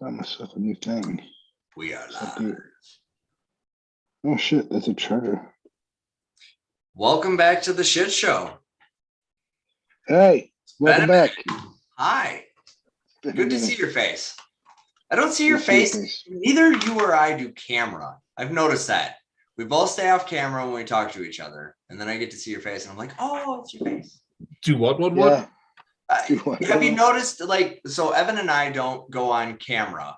Got myself a new thing. We are Update. live. Oh shit, that's a charger. Welcome back to the shit show. Hey, welcome back. Hi. Been a Good to minute. see your face. I don't see your Good to see your face. face. Neither you or I do camera. I've noticed that. We both stay off camera when we talk to each other. And then I get to see your face and I'm like, oh, it's your face. Do what? Yeah. Have you noticed, like, so Evan and I don't go on camera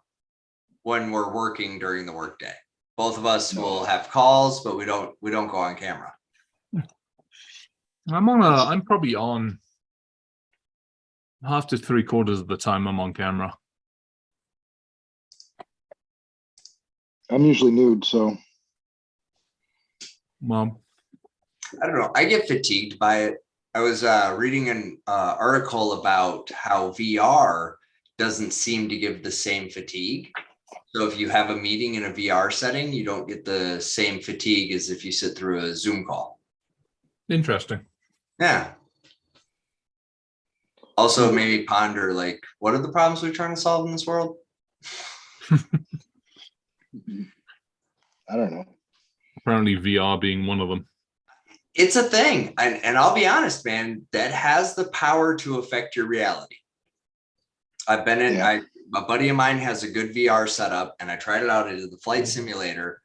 when we're working during the workday. Both of us will have calls, but we don't go on camera. I'm probably on half to 3/4 of the time I'm on camera. I'm usually nude, so Well, I don't know. I get fatigued by it. I was reading an article about how VR doesn't seem to give the same fatigue. So if you have a meeting in a VR setting, you don't get the same fatigue as if you sit through a Zoom call. interesting. Yeah. Also, maybe ponder, like, what are the problems we're trying to solve in this world? I don't know. Apparently VR being one of them. It's a thing. And I'll be honest, man, that has the power to affect your reality. I've been in, Yeah. a buddy of mine has a good VR setup, and I tried it out into the flight simulator,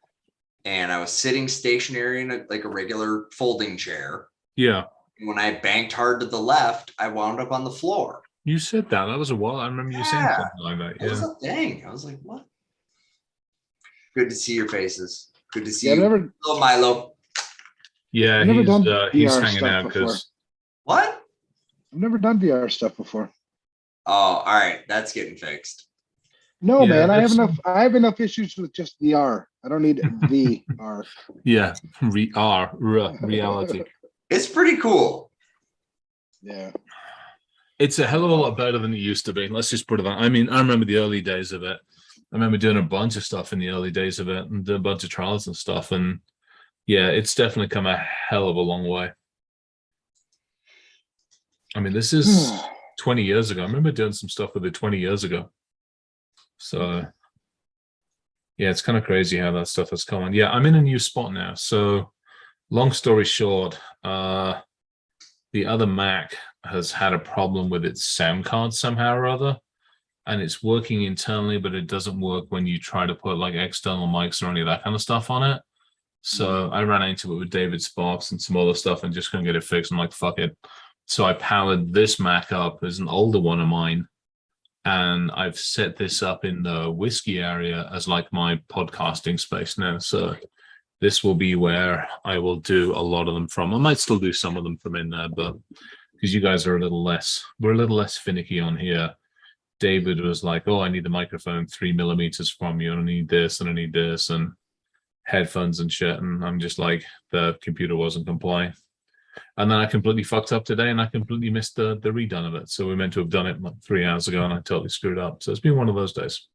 and I was sitting stationary in a regular folding chair. Yeah. When I banked hard to the left, I wound up on the floor. You said that. That was a while. I remember you saying something like that. It was Yeah. a thing. I was like, what? Good to see your faces. Good to see Yeah, you. Hello, Milo. Yeah, I've never done he's VR hanging stuff out before. because What? I've never done VR stuff before. Oh, all right. That's getting fixed. No, Yeah, man, I have that's- enough issues with just VR. I don't need VR. yeah, reality. It's pretty cool. Yeah. It's a hell of a lot better than it used to be. Let's just put it that. I mean, I remember the early days of it. I remember doing a bunch of stuff in the early days of it and doing a bunch of trials and stuff. And yeah, it's definitely come a hell of a long way. I mean, this is 20 years ago. I remember doing some stuff with it 20 years ago. So yeah, it's kind of crazy how that stuff has come on. Yeah, I'm in a new spot now. So long story short, the other Mac has had a problem with its sound card somehow or other. And it's working internally, but it doesn't work when you try to put like external mics or any of that kind of stuff on it. So I ran into it with David Sparks and some other stuff and just couldn't get it fixed. I'm like, fuck it. So I powered this Mac up as an older one of mine. And I've set this up in the whiskey area as like my podcasting space now. So this will be where I will do a lot of them from. I might still do some of them from in there, but because you guys are we're a little less finicky on here. David was like, oh, I need the microphone 3 millimeters from you. And I need this and I need this and headphones and shit. And I'm just like, the computer wasn't complying. And then I completely fucked up today and I completely missed the redone of it. So we meant to have done it like 3 hours ago and I totally screwed up. So it's been one of those days.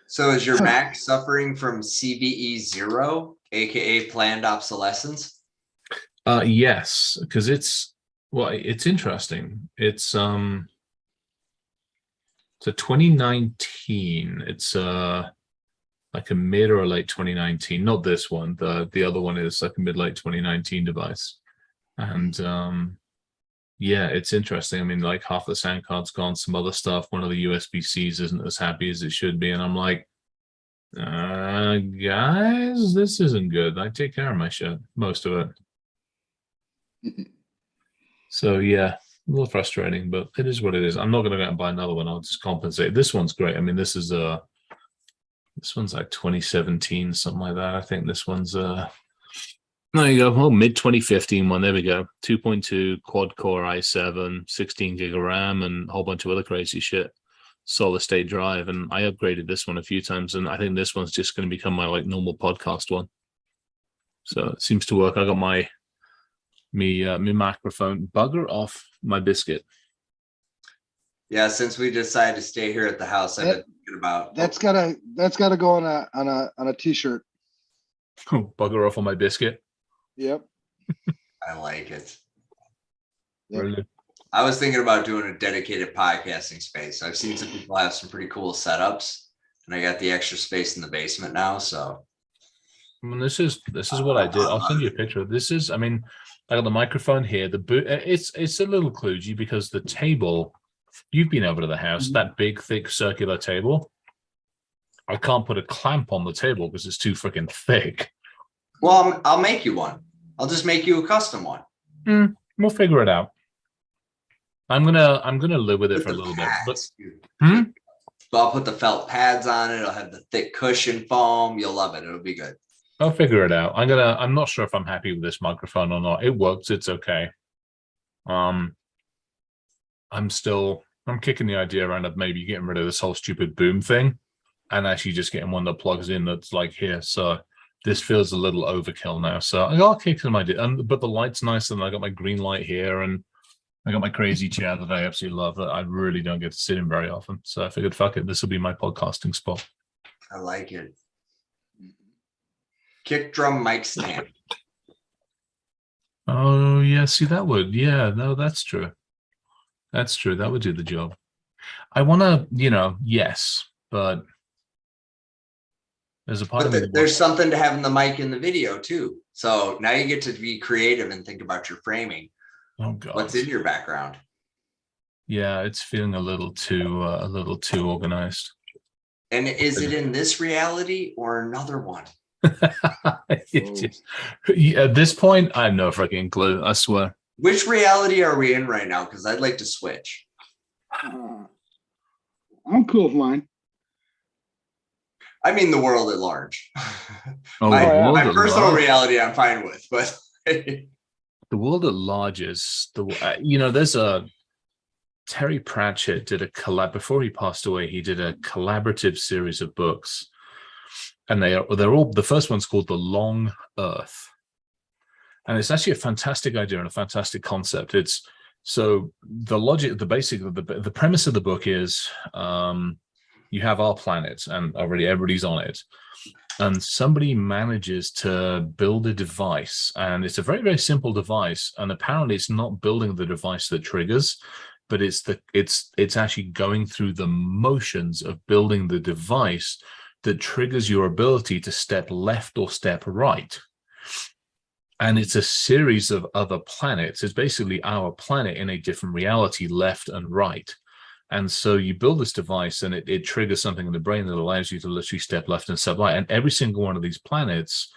So is your Mac suffering from CVE 0, aka planned obsolescence? Yes, because it's interesting. It's a 2019. It's like a mid or a late 2019. Not this one. The other one is like a mid-late 2019 device. And yeah, it's interesting. I mean, like half the sound card's gone, some other stuff. One of the USB-Cs isn't as happy as it should be. And I'm like, guys, this isn't good. I take care of my shit, most of it. So yeah, a little frustrating, but it is what it is. I'm not going to go out and buy another one. I'll just compensate. This one's great. I mean, this one's like 2017, something like that. I think this one's there you go. Oh, mid 2015 one. There we go. 2.2 quad core i7, 16 gig of RAM, and a whole bunch of other crazy shit. Solid state drive, and I upgraded this one a few times, and I think this one's just going to become my like normal podcast one. So it seems to work. I got my microphone. Bugger off my biscuit. Yeah, since we decided to stay here at the house, I've been thinking about That's gotta go on a t-shirt. Oh, bugger off on my biscuit. Yep. I like it. Yep. Really? I was thinking about doing a dedicated podcasting space. I've seen some people have some pretty cool setups, and I got the extra space in the basement now. So I mean, this is what I did. I'll send you a picture. This is, I mean, I got the microphone here. The boot, it's a little kludgy because the table. You've been over to the house. That big, thick, circular table. I can't put a clamp on the table because it's too freaking thick. well, I'll make you one. I'll just make you a custom one. We'll figure it out. I'm gonna live with it for a little bit. But So I'll put the felt pads on it. I'll have the thick cushion foam. You'll love it. It'll be good. I'll figure it out. I'm not sure if I'm happy with this microphone or not. It works. It's okay. I'm kicking the idea around of maybe getting rid of this whole stupid boom thing and actually just getting one that plugs in that's like here. So this feels a little overkill now. So I'll kick some idea. But the light's nice, and I got my green light here, and I got my crazy chair that I absolutely love that I really don't get to sit in very often. So I figured, fuck it, this will be my podcasting spot. I like it. Kick drum mic stand. Oh yeah, see that would, yeah, no, that's true. That's true. That would do the job. I want to, yes, but there's a part of me. There's something to having the mic in the video too. So now you get to be creative and think about your framing. Oh God. What's in your background? Yeah, it's feeling a little too organized. And is it in this reality or another one? At this point, I have no freaking clue. I swear. Which reality are we in right now? Because I'd like to switch. I'm cool with mine. I mean, the world at large. Oh, my personal reality, I'm fine with, but the world at large is there's a Terry Pratchett did a collab before he passed away. He did a collaborative series of books, and they're all, the first one's called The Long Earth, and it's actually a fantastic idea and a fantastic concept. It's so the logic, the premise of the book is you have our planet, and already everybody's on it. And somebody manages to build a device, and it's a very, very simple device. And apparently it's not building the device that triggers, but it's actually going through the motions of building the device that triggers your ability to step left or step right. And it's a series of other planets. It's basically our planet in a different reality, left and right. And so you build this device, and it triggers something in the brain that allows you to literally step left and step right. And every single one of these planets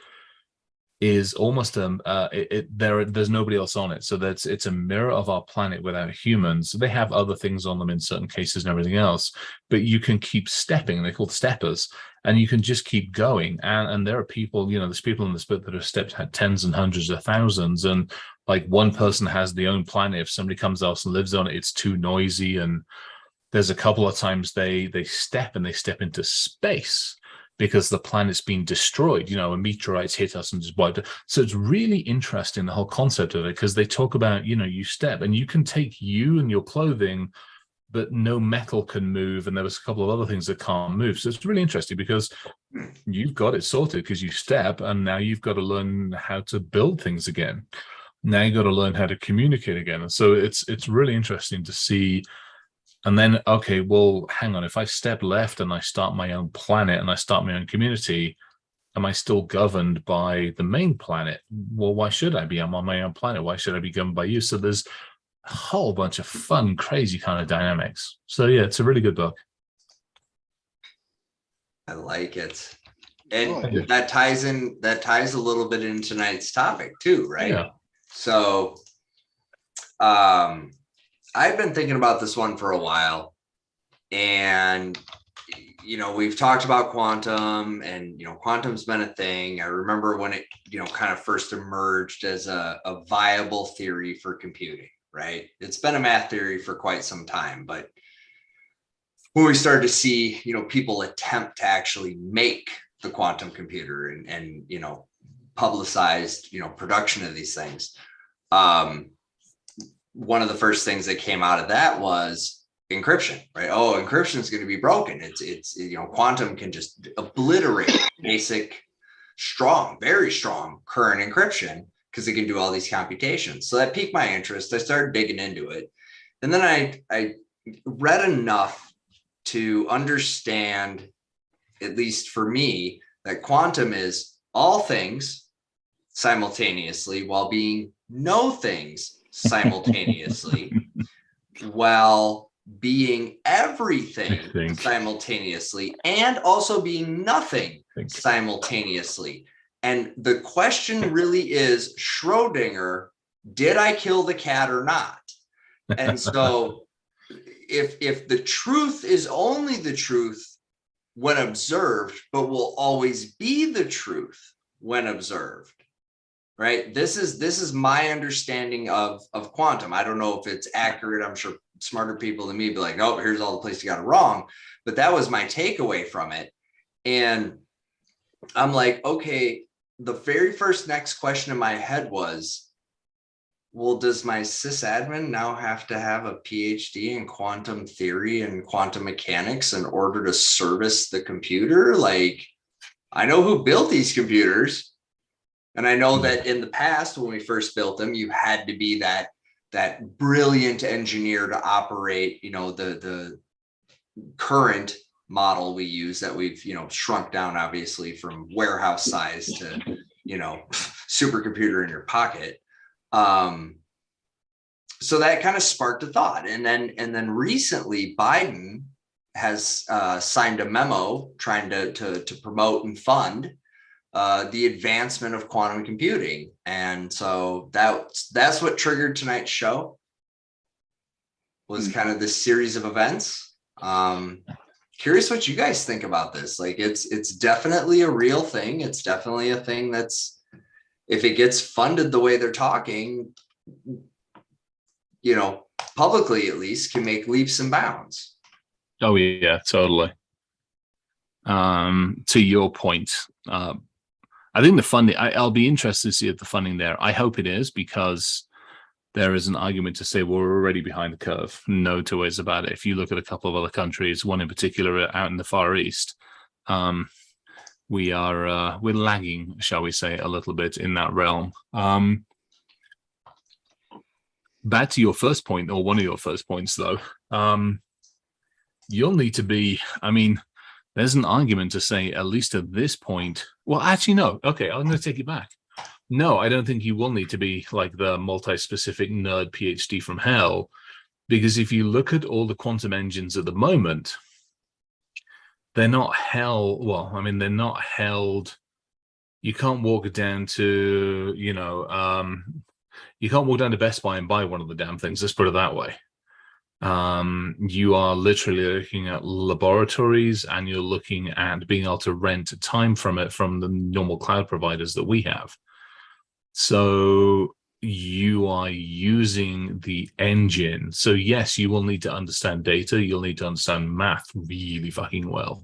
is almost there's nobody else on it. So it's a mirror of our planet without humans. They have other things on them in certain cases and everything else, but you can keep stepping. They're called steppers, and you can just keep going. And there are people, there's people in this book that have stepped at tens and hundreds of thousands. And like one person has their own planet. If somebody comes else and lives on it, it's too noisy. And there's a couple of times they step into space because the planet's been destroyed. A meteorite's hit us and just wiped it. So it's really interesting, the whole concept of it, because they talk about, you step and you can take you and your clothing, but no metal can move. And there was a couple of other things that can't move. So it's really interesting because you've got it sorted because you step, and now you've got to learn how to build things again. Now you've got to learn how to communicate again. And so it's really interesting to see. And then, okay, well, hang on. If I step left and I start my own planet and I start my own community, am I still governed by the main planet? Well, why should I be? I'm on my own planet. Why should I be governed by you? So there's a whole bunch of fun, crazy kind of dynamics. So yeah, it's a really good book. I like it. And that ties a little bit into tonight's topic too, right? Yeah. So, I've been thinking about this one for a while, and, we've talked about quantum, and, quantum's been a thing. I remember when it, kind of first emerged as a viable theory for computing, right? It's been a math theory for quite some time, but when we started to see, people attempt to actually make the quantum computer and publicized, production of these things, one of the first things that came out of that was encryption, right? Oh, encryption is going to be broken. It's quantum can just obliterate basic, strong, very strong current encryption because it can do all these computations. So that piqued my interest. I started digging into it. and then I read enough to understand, at least for me, that quantum is all things simultaneously while being no things simultaneously, while being everything simultaneously, and also being nothing simultaneously. And the question really is, Schrodinger, did I kill the cat or not? And so if the truth is only the truth when observed, but will always be the truth when observed, right? This is my understanding of quantum. I don't know if it's accurate. I'm sure smarter people than me be like, oh, here's all the places you got it wrong. But that was my takeaway from it. And I'm like, okay, the very first next question in my head was, well, does my sysadmin now have to have a PhD in quantum theory and quantum mechanics in order to service the computer? Like, I know who built these computers. And I know that in the past, when we first built them, you had to be that brilliant engineer to operate, the current model we use that we've, shrunk down, obviously, from warehouse size to, supercomputer in your pocket. So that kind of sparked a thought. And then recently Biden has signed a memo trying to promote and fund the advancement of quantum computing. And so that's what triggered tonight's show, was kind of this series of events. Curious what you guys think about this. Like, it's definitely a real thing. It's definitely a thing that's, if it gets funded the way they're talking, publicly at least, can make leaps and bounds. Oh yeah, totally. To your point, I think the funding, I'll be interested to see if the funding there. I hope it is, because there is an argument to say, well, we're already behind the curve. No two ways about it. If you look at a couple of other countries, one in particular out in the Far East, we're lagging, shall we say, a little bit in that realm. Back to your first point, or one of your first points, though, you'll need to be, there's an argument to say, at least at this point, well, actually, no. Okay, I'm going to take it back. No, I don't think you will need to be like the multi-specific nerd PhD from hell, because if you look at all the quantum engines at the moment, they're not held. Well, they're not held. You can't walk down to, you can't walk down to Best Buy and buy one of the damn things. Let's put it that way. You are literally looking at laboratories, and you're looking at being able to rent time from it from the normal cloud providers that we have. So you are using the engine. So yes, you will need to understand data. You'll need to understand math really fucking well.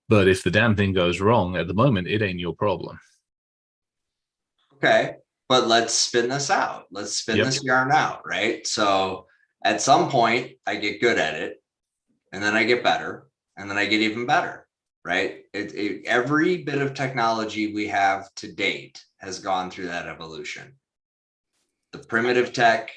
But if the damn thing goes wrong at the moment, it ain't your problem. Okay, but let's spin this out. Let's spin this yarn out, right? So at some point, I get good at it, and then I get better, and then I get even better, right? Every bit of technology we have to date has gone through that evolution. The primitive tech,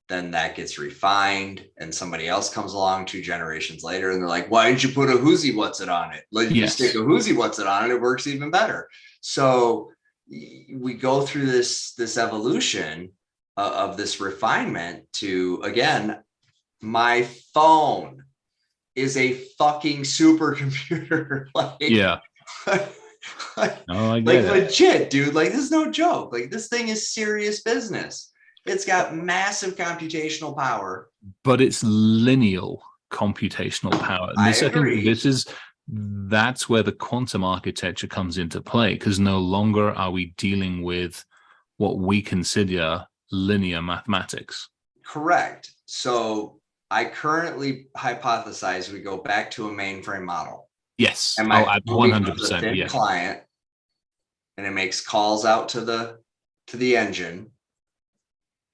then that gets refined, and somebody else comes along 2 generations later, and they're like, why didn't you put a whoosy what's it on it? Like, you stick a whoosy what's it on it, it works even better. So we go through this evolution of this refinement to, again, my phone is a fucking supercomputer. Legit, dude. Like, this is no joke. Like, this thing is serious business. It's got massive computational power, but it's lineal computational power. And I agree. That's where the quantum architecture comes into play, because no longer are we dealing with what we consider linear mathematics. Correct. So I currently hypothesize we go back to a mainframe model. Yes. And my 100%. Yeah. Client, and it makes calls out to the engine.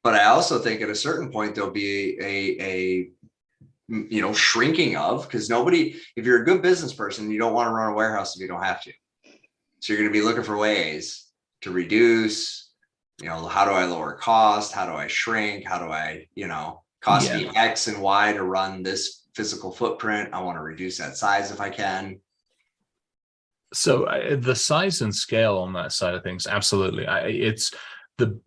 But I also think at a certain point there'll be a shrinking of, because if you're a good business person, you don't want to run a warehouse if you don't have to. So you're going to be looking for ways to reduce, how do I lower cost? How do I shrink? How do I, Cost me X and Y to run this physical footprint. I want to reduce that size if I can. So the size and scale on that side of things, absolutely. It's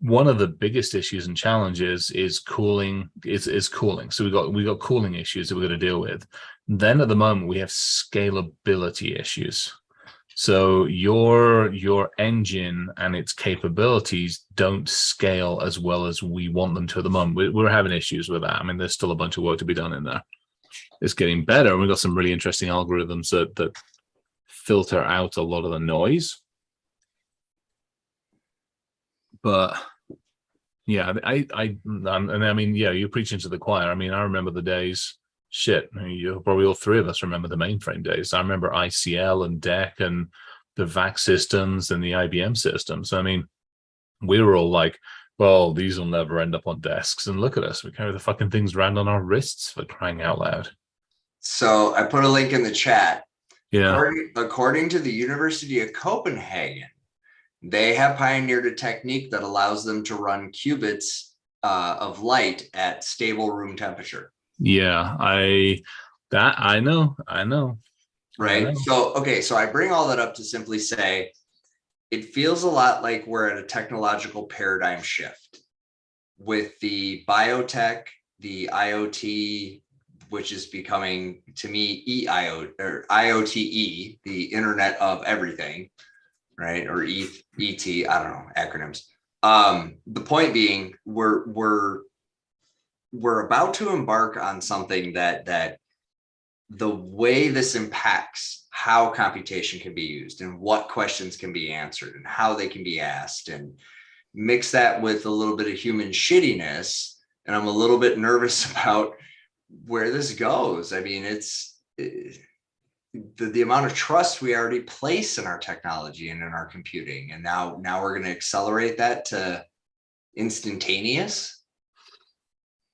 one of the biggest issues and challenges is cooling. Is cooling. So we got cooling issues that we're going to deal with. Then at the moment we have scalability issues. So your engine and its capabilities don't scale as well as we want them to at the moment. We're having issues with that. I mean, there's still a bunch of work to be done in there. It's getting better, and we've got some really interesting algorithms that filter out a lot of the noise. But yeah, I mean, yeah, you're preaching to the choir. I mean, I remember the days. Shit, you probably all three of us remember the mainframe days. I remember ICL and DEC and the VAX systems and the IBM systems. I mean, we were all like, well, these will never end up on desks. And look at us, we carry the fucking things around on our wrists, for crying out loud. So I put a link in the chat. Yeah. According to the University of Copenhagen, they have pioneered a technique that allows them to run qubits of light at stable room temperature. Yeah, I know. Right. I know. So I bring all that up to simply say it feels a lot like we're at a technological paradigm shift with the biotech, the IoT, which is becoming, to me, IoTE, the Internet of Everything, right? Or ET, I don't know, acronyms. The point being, we're about to embark on something that the way this impacts how computation can be used and what questions can be answered and how they can be asked, and mix that with a little bit of human shittiness. And I'm a little bit nervous about where this goes. I mean, it's the amount of trust we already place in our technology and in our computing. And now we're going to accelerate that to instantaneous.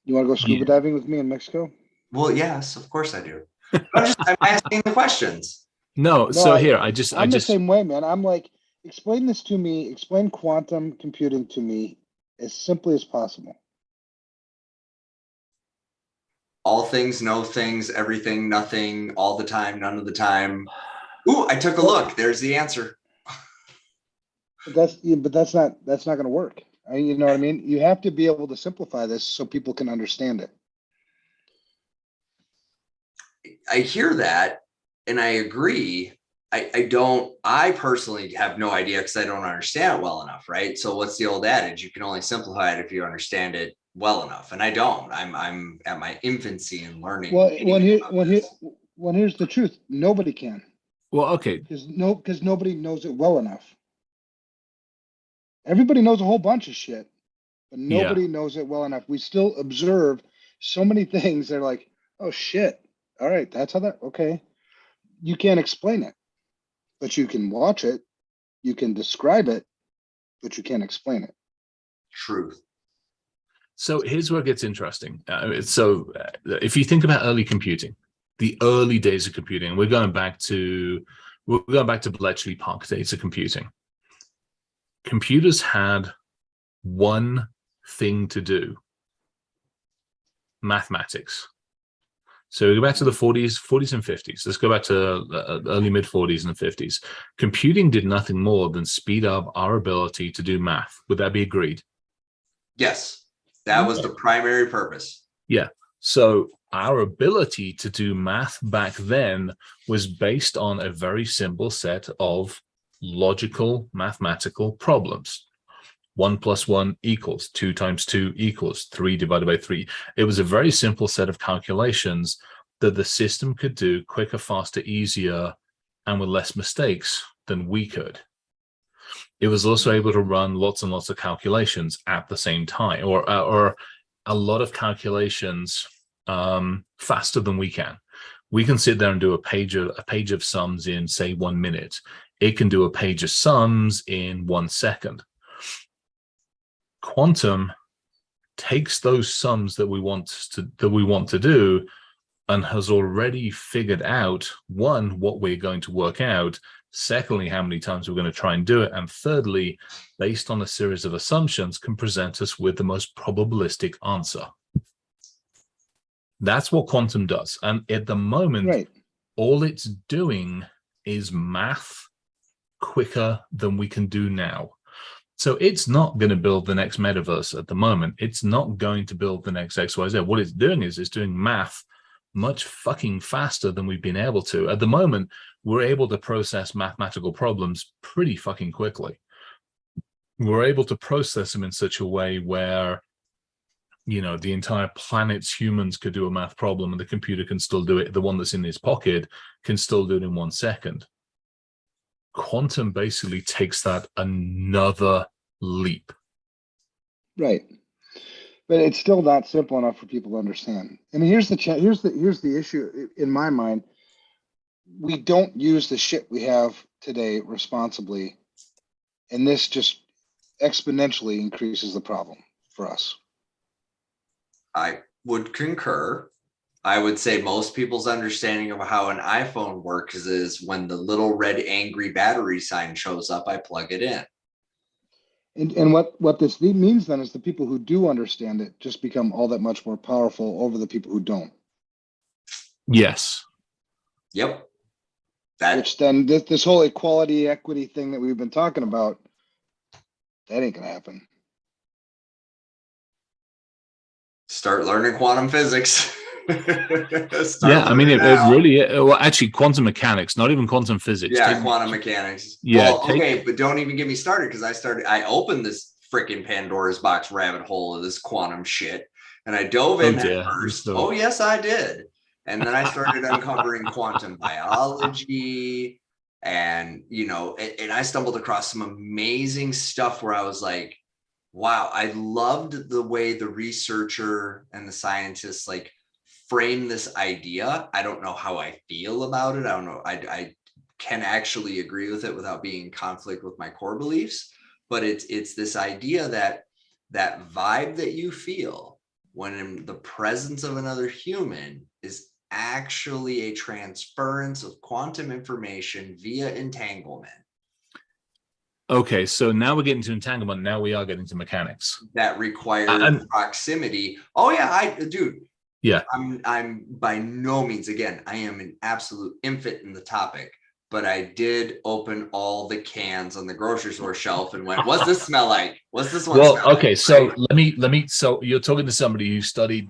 You want to go scuba diving with me in Mexico? Well, yes, of course I do. I'm asking the questions. No, so here, I'm the same way, man. I'm like, explain this to me, explain quantum computing to me as simply as possible. All things, no things, everything, nothing, all the time, none of the time. Ooh, I took a look. There's the answer. But that's not going to work. You know what I mean? You have to be able to simplify this so people can understand it. I hear that, and I agree. I personally have no idea because I don't understand it well enough, right? So what's the old adage? You can only simplify it if you understand it well enough, and I don't. I'm at my infancy in learning. Well, here's the truth. Nobody can. Well, okay. Because nobody knows it well enough. Everybody knows a whole bunch of shit, but nobody knows it well enough. We still observe so many things. They're like, oh shit. All right, that's how that, okay. You can't explain it, but you can watch it. You can describe it, but you can't explain it. Truth. So here's where it gets interesting. If you think about early computing, the early days of computing, we're going back to Bletchley Park days of computing. Computers had one thing to do: mathematics. So we go back to the 40s and 50s. Let's go back to early mid 40s and 50s. Computing did nothing more than speed up our ability to do math. Would that be agreed? Yes, that was the primary purpose. Yeah. So our ability to do math back then was based on a very simple set of logical mathematical problems. 1 + 1 = 2 × 2 = 3 / 3. It was a very simple set of calculations that the system could do quicker, faster, easier, and with less mistakes than we could. It was also able to run lots and lots of calculations at the same time, or a lot of calculations faster than we can. We can sit there and do a page of sums in, say, 1 minute. It can do a page of sums in 1 second. Quantum takes those sums that we want to do and has already figured out, one, what we're going to work out, secondly, how many times we're going to try and do it, and thirdly, based on a series of assumptions, can present us with the most probabilistic answer. That's what quantum does. And at the moment, Right. all it's doing is math quicker than we can do now. So it's not going to build the next metaverse at the moment. It's not going to build the next XYZ. What it's doing is it's doing math much fucking faster than we've been able to. At the moment, we're able to process mathematical problems pretty fucking quickly. We're able to process them in such a way where, you know, the entire planet's humans could do a math problem and the computer can still do it. The one that's in his pocket can still do it in 1 second. Quantum basically takes that another leap. Right. But it's still not simple enough for people to understand. I mean, here's the issue in my mind. We don't use the shit we have today responsibly, and this just exponentially increases the problem for us. I would concur. I would say most people's understanding of how an iPhone works is when the little red angry battery sign shows up, I plug it in. And what this means then is the people who do understand it just become all that much more powerful over the people who don't. Yes. Yep. Which then this whole equality, equity thing that we've been talking about, that ain't gonna happen. Start learning quantum physics. Yeah, I mean, it really, well, actually, quantum mechanics, not even quantum physics. Yeah, quantum mechanics. Yeah. Well, okay, but don't even get me started because I opened this freaking Pandora's box rabbit hole of this quantum shit, and I dove in at first. Oh, yes, I did. And then I started uncovering quantum biology, and you know, and I stumbled across some amazing stuff where I was like, wow, I loved the way the researcher and the scientists like frame this idea. I don't know how I feel about it. I don't know. I can actually agree with it without being in conflict with my core beliefs. But it's this idea that vibe that you feel when in the presence of another human is actually a transference of quantum information via entanglement. Okay, so now we're getting to entanglement. Now we are getting to mechanics That requires proximity. Oh yeah, dude. Yeah. I'm by no means, again, I am an absolute infant in the topic, but I did open all the cans on the grocery store shelf and went, what's this smell like? What's this one smell like? Okay, so right? let me so you're talking to somebody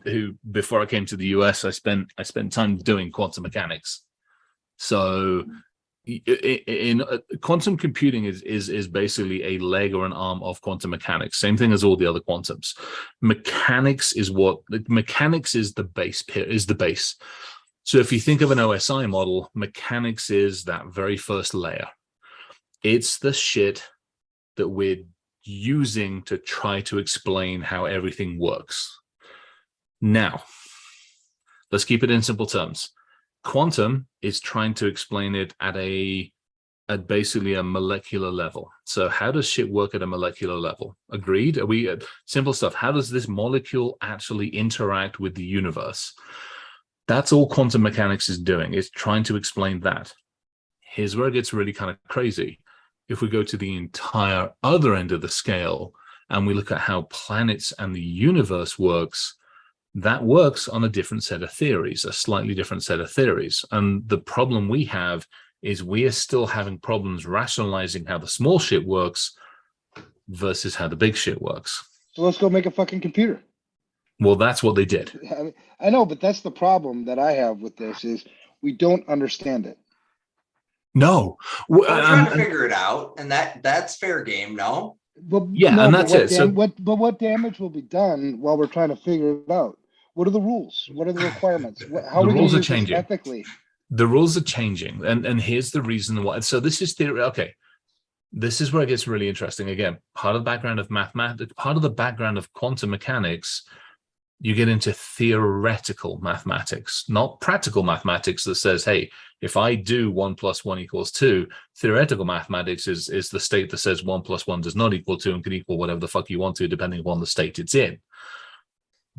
who before I came to the US, I spent time doing quantum mechanics. So in quantum computing is basically a leg or an arm of quantum mechanics, same thing as all the other quantums. Mechanics is the base. So if you think of an OSI model, mechanics is that very first layer. It's the shit that we're using to try to explain how everything works. Now, let's keep it in simple terms. Quantum is trying to explain it at basically a molecular level. So how does shit work at a molecular level? Agreed? Are we simple stuff? How does this molecule actually interact with the universe? That's all quantum mechanics is doing. It's trying to explain that. Here's where it gets really kind of crazy. If we go to the entire other end of the scale and we look at how planets and the universe works, that works on a different set of theories, a slightly different set of theories. And the problem we have is we are still having problems rationalizing how the small shit works versus how the big shit works. So let's go make a fucking computer. Well, that's what they did. I know, but that's the problem that I have with this is we don't understand it. No. I'm trying to figure it out, and that's fair game, no? But, yeah, no, and that's it. But what damage will be done while we're trying to figure it out? What are the rules? What are the requirements? How the are we rules are use changing this ethically? The rules are changing, and here's the reason why. So this is theory. Okay, this is where it gets really interesting. Again, part of the background of mathematics, part of the background of quantum mechanics, you get into theoretical mathematics, not practical mathematics that says, hey, if I do 1 + 1 = 2, theoretical mathematics is the state that says 1 + 1 does not equal 2 and can equal whatever the fuck you want to, depending upon the state it's in.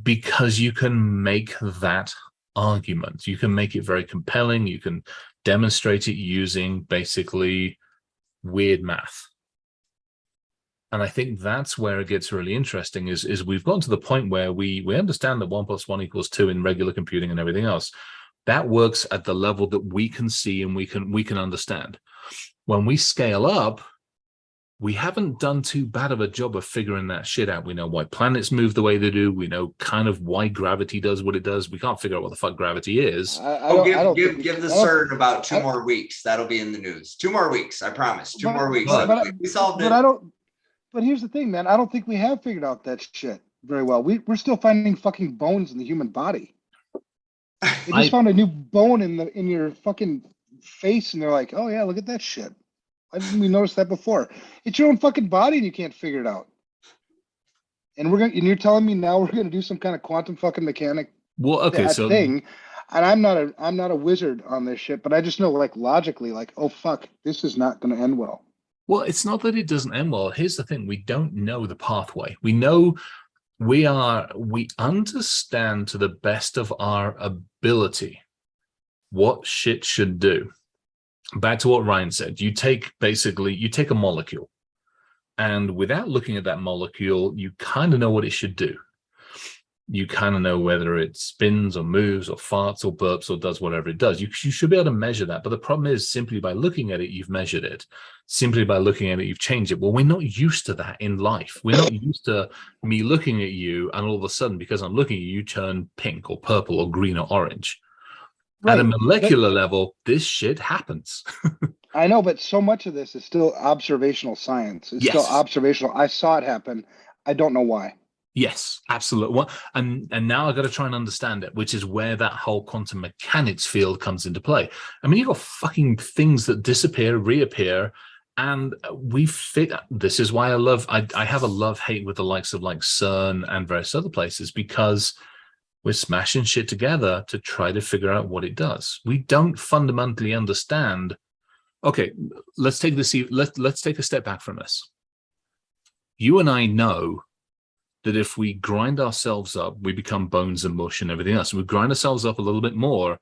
Because you can make that argument. You can make it very compelling. You can demonstrate it using basically weird math. And I think that's where it gets really interesting is we've gotten to the point where we understand that 1 + 1 = 2 in regular computing and everything else. That works at the level that we can see and we can understand. When we scale up, we haven't done too bad of a job of figuring that shit out. We know why planets move the way they do. We know kind of why gravity does what it does. We can't figure out what the fuck gravity is. Give the CERN about 2 more weeks. That'll be in the news. 2 more weeks, I promise. 2 more weeks. We solved it. But here's the thing, man. I don't think we have figured out that shit very well. We're still finding fucking bones in the human body. They just found a new bone in your fucking face, and they're like, "Oh yeah, look at that shit. Why didn't we notice that before?" It's your own fucking body, and you can't figure it out. And you're telling me now we're gonna do some kind of quantum fucking mechanic thing. And I'm not a wizard on this shit, but I just know, like, logically, like, oh fuck, this is not gonna end well. Well, it's not that it doesn't end well. Here's the thing: we don't know the pathway. We know we understand to the best of our ability what shit should do. Back to what Ryan said, you take a molecule, and without looking at that molecule, you kind of know what it should do. You kind of know whether it spins or moves or farts or burps or does whatever it does. You should be able to measure that. But the problem is, simply by looking at it, you've measured it. Simply by looking at it, you've changed it. Well, we're not used to that in life. We're not used to me looking at you, and all of a sudden, because I'm looking at you, you turn pink or purple or green or orange. Right. At a molecular level, this shit happens. I know, but so much of this is still observational science. It's still observational. I saw it happen. I don't know why. Yes, absolutely. Well, and now I've got to try and understand it, which is where that whole quantum mechanics field comes into play. I mean, you've got fucking things that disappear, reappear, and this is why I have a love-hate with the likes of like CERN and various other places, because we're smashing shit together to try to figure out what it does. We don't fundamentally understand. Okay, let's take a step back from this. You and I know that if we grind ourselves up, we become bones and mush and everything else. We grind ourselves up a little bit more,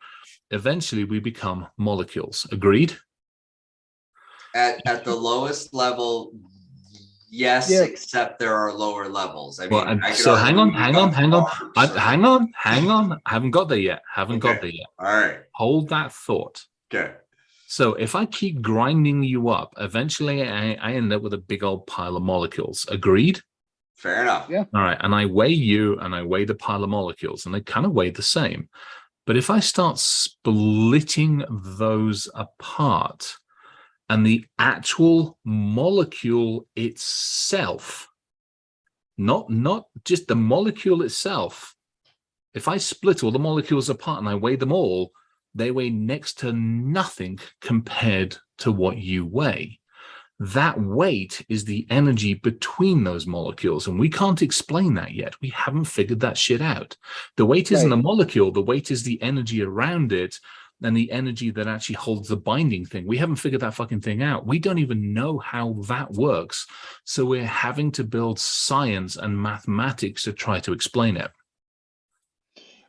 eventually we become molecules. Agreed? At the lowest level, yes, except there are lower levels. I mean, hang on. I haven't got there yet. All right. Hold that thought. Okay. So if I keep grinding you up, eventually I end up with a big old pile of molecules. Agreed? Fair enough. Yeah. All right. And I weigh you and I weigh the pile of molecules, and they kind of weigh the same. But if I start splitting those apart, and the actual molecule itself, not just the molecule itself, if I split all the molecules apart and I weigh them all, they weigh next to nothing compared to what you weigh. That weight is the energy between those molecules, and we can't explain that yet. We haven't figured that shit out. The weight isn't the molecule. The weight is the energy around it, and the energy that actually holds the binding thing. We haven't figured that fucking thing out. We don't even know how that works. So we're having to build science and mathematics to try to explain it.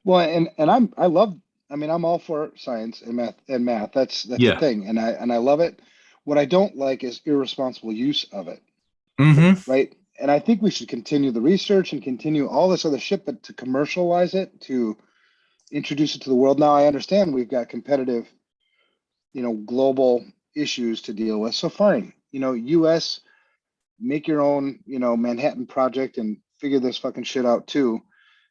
Well, and I'm all for science and math. That's the thing. And I love it. What I don't like is irresponsible use of it. Mm-hmm. Right. And I think we should continue the research and continue all this other shit, but to commercialize it, to introduce it to the world. Now I understand we've got competitive, global issues to deal with. So fine, US, make your own, Manhattan Project and figure this fucking shit out too,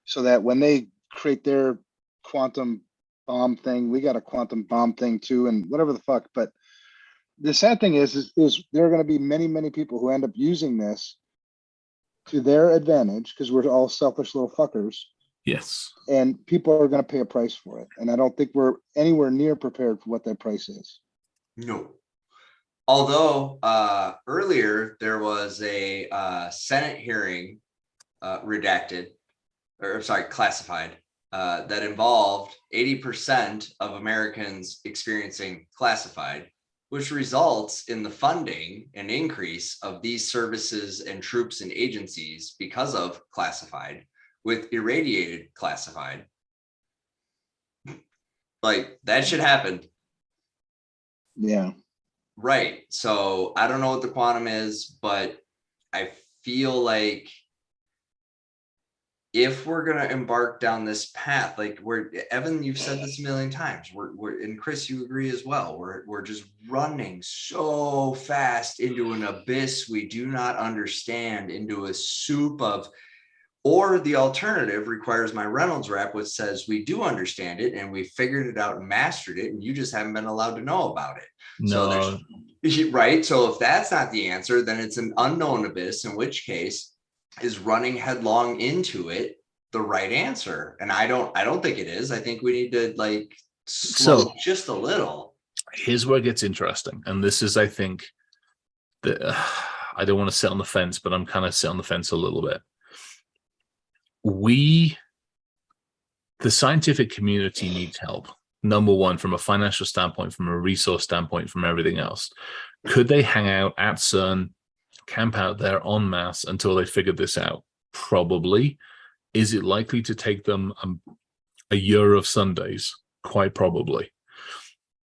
so that when they create their quantum bomb thing, we got a quantum bomb thing too, and whatever the fuck. But the sad thing is there are going to be many, many people who end up using this to their advantage, because we're all selfish little fuckers. Yes. And people are going to pay a price for it. And I don't think we're anywhere near prepared for what that price is. No. Although earlier there was a Senate hearing classified, that involved 80% of Americans experiencing classified, which results in the funding and increase of these services and troops and agencies because of classified, with irradiated classified. Like, that should happen. Yeah. Right. So I don't know what the quantum is, but I feel like if we're going to embark down this path, like Evan, you've said this a million times, and Chris, you agree as well. We're just running so fast into an abyss we do not understand, into a soup of, or the alternative requires my Reynolds wrap, which says we do understand it and we figured it out and mastered it, and you just haven't been allowed to know about it. No. So right. So if that's not the answer, then it's an unknown abyss, in which case is running headlong into it the right answer? And I don't think it is. I think we need to like slow just a little. Here's where it gets interesting. And this is, I think, I don't want to sit on the fence, but I'm kind of sit on the fence a little bit. The scientific community needs help. Number one, from a financial standpoint, from a resource standpoint, from everything else. Could they hang out at CERN, camp out there en masse until they figured this out? Probably. Is it likely to take them a year of Sundays? Quite probably.